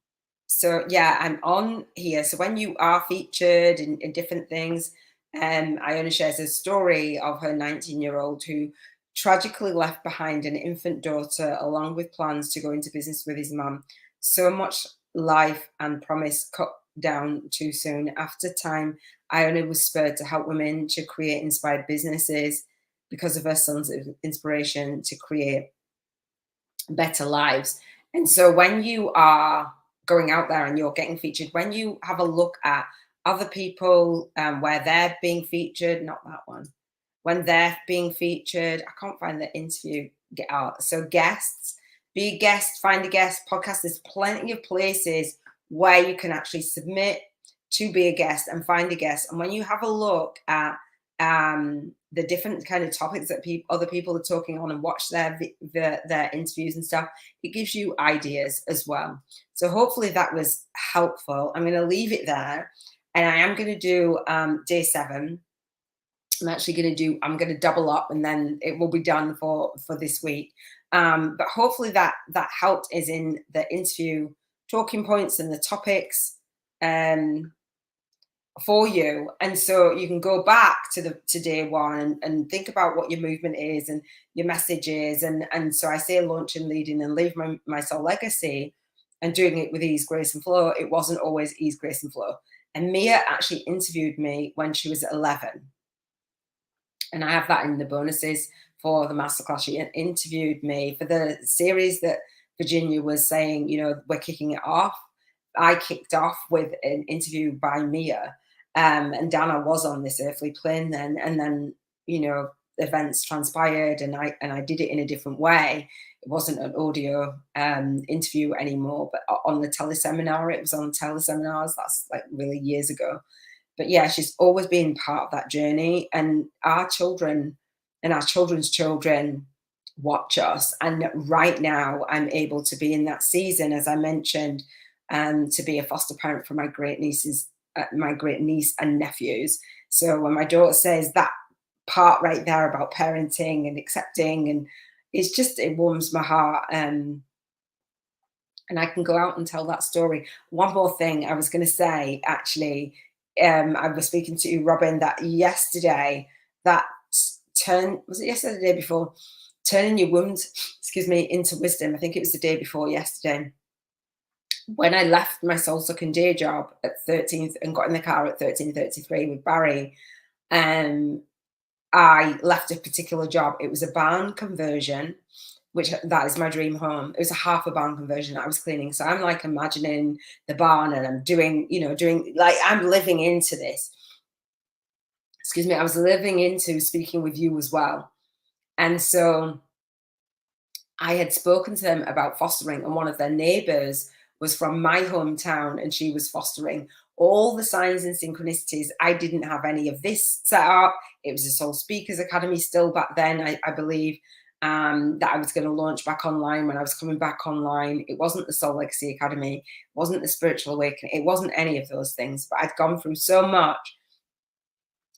So yeah, I'm on here. So when you are featured in different things, Iona shares a story of her 19-year-old who tragically left behind an infant daughter along with plans to go into business with his mum. So much life and promise cut down too soon. After time, Iona was spurred to help women to create inspired businesses because of her son's inspiration to create better lives. And so when you are going out there and you're getting featured, when you have a look at other people where they're being featured, not that one, when they're being featured, I can't find the interview. Get out. So guests, be a guest, find a guest, podcast. There's plenty of places where you can actually submit to be a guest and find a guest. And when you have a look at the different kind of topics that other people are talking on, and watch their interviews and stuff, it gives you ideas as well. So hopefully that was helpful. I'm going to leave it there, and I am going to do day 7. I'm going to double up, and then it will be done for this week. But hopefully that helped, is in the interview talking points and the topics for you. And so you can go back to day 1 and think about what your movement is and your message is. And so I say launching, leading, and leave my soul legacy, and doing it with ease, grace, and flow. It wasn't always ease, grace, and flow. And Mia actually interviewed me when she was 11. And I have that in the bonuses for the masterclass. She interviewed me for the series that Virginia was saying, you know, we're kicking it off. I kicked off with an interview by Mia, and Dana was on this earthly plane then. And then, you know, events transpired, and I did it in a different way. It wasn't an audio interview anymore, but on the teleseminar. It was on teleseminars. That's like really years ago. But yeah, she's always been part of that journey, and our children and our children's children watch us. And right now I'm able to be in that season, as I mentioned, to be a foster parent for my great niece and nephews. So when my daughter says that part right there about parenting and accepting, and it warms my heart. And I can go out and tell that story. One more thing I was going to say, actually, I was speaking to Robin that yesterday, was it yesterday or the day before? Turning your wounds, into wisdom. I think it was the day before yesterday. When I left my soul sucking day job at 13th and got in the car at 13:33 with Barry, I left a particular job. It was a barn conversion, that is my dream home. It was a half a barn conversion that I was cleaning. So I'm like imagining the barn, and I'm doing like, I'm living into this. I was living into speaking with you as well. And so I had spoken to them about fostering, and one of their neighbors was from my hometown, and she was fostering. All the signs and synchronicities. I didn't have any of this set up. It was a Soul Speakers Academy still back then, I believe. That I was going to launch back online when I was coming back online. It wasn't the Soul Legacy Academy. It wasn't the Spiritual Awakening. It wasn't any of those things. But I'd gone through so much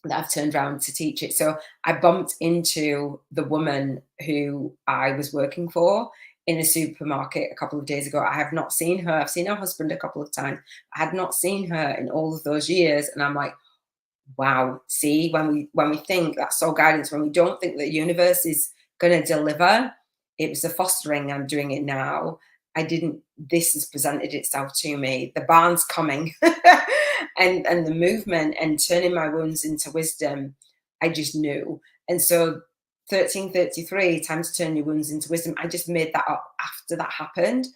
that I've turned around to teach it. So I bumped into the woman who I was working for in a supermarket a couple of days ago. I have not seen her. I've seen her husband a couple of times. I had not seen her in all of those years. And I'm like, wow, see, when we think that's soul guidance, when we don't think the universe is going to deliver, it was the fostering. I'm doing it now. This has presented itself to me. The barn's coming and the movement and turning my wounds into wisdom. I just knew. And so 13:33, time to turn your wounds into wisdom. I just made that up after that happened.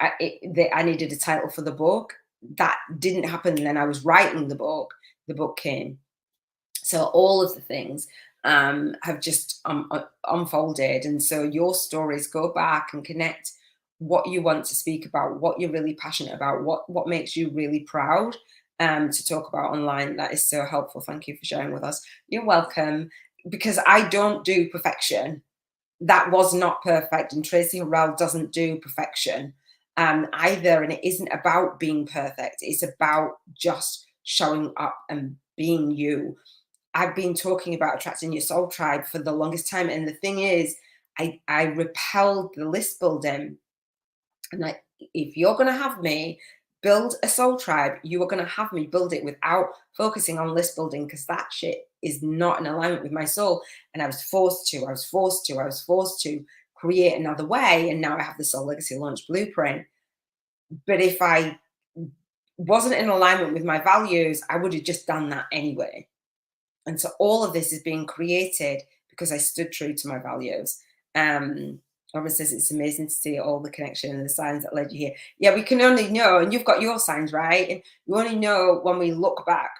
I needed a title for the book. That didn't happen. And then I was writing the book. The book came. So all of the things have just unfolded. And so your stories, go back and connect what you want to speak about, what you're really passionate about, what makes you really proud to talk about online. That is so helpful. Thank you for sharing with us. You're welcome. Because I don't do perfection. That was not perfect. And Tracy Harrell doesn't do perfection either. And it isn't about being perfect. It's about just showing up and being you. I've been talking about attracting your soul tribe for the longest time. And the thing is, I repelled the list building. And if you're going to have me build a soul tribe, you are going to have me build it without focusing on list building, because that shit is not in alignment with my soul. And I was forced to create another way. And now I have the Soul Legacy Launch Blueprint. But if I wasn't in alignment with my values, I would have just done that anyway. And so all of this is being created because I stood true to my values. Robin says it's amazing to see all the connection and the signs that led you here. Yeah, we can only know, and you've got your signs, right? And you only know when we look back.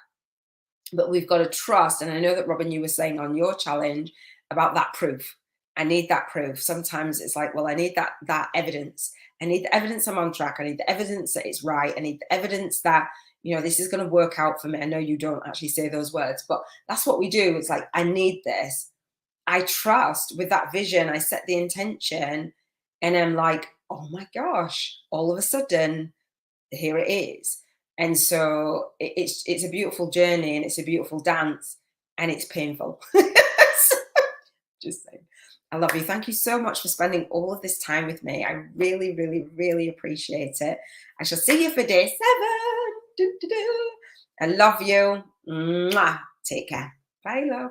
But we've got to trust. And I know that, Robin, you were saying on your challenge about that proof. I need that proof. Sometimes it's like, well, I need that evidence. I need the evidence I'm on track. I need the evidence that it's right. I need the evidence that, you know, this is going to work out for me. I know you don't actually say those words, but that's what we do. It's like, I need this. I trust with that vision. I set the intention and I'm like, oh my gosh, all of a sudden, here it is. And so it's a beautiful journey and it's a beautiful dance and it's painful. Just saying. I love you. Thank you so much for spending all of this time with me. I really, really, really appreciate it. I shall see you for day 7. I love you. Mwah. Take care. Bye, love.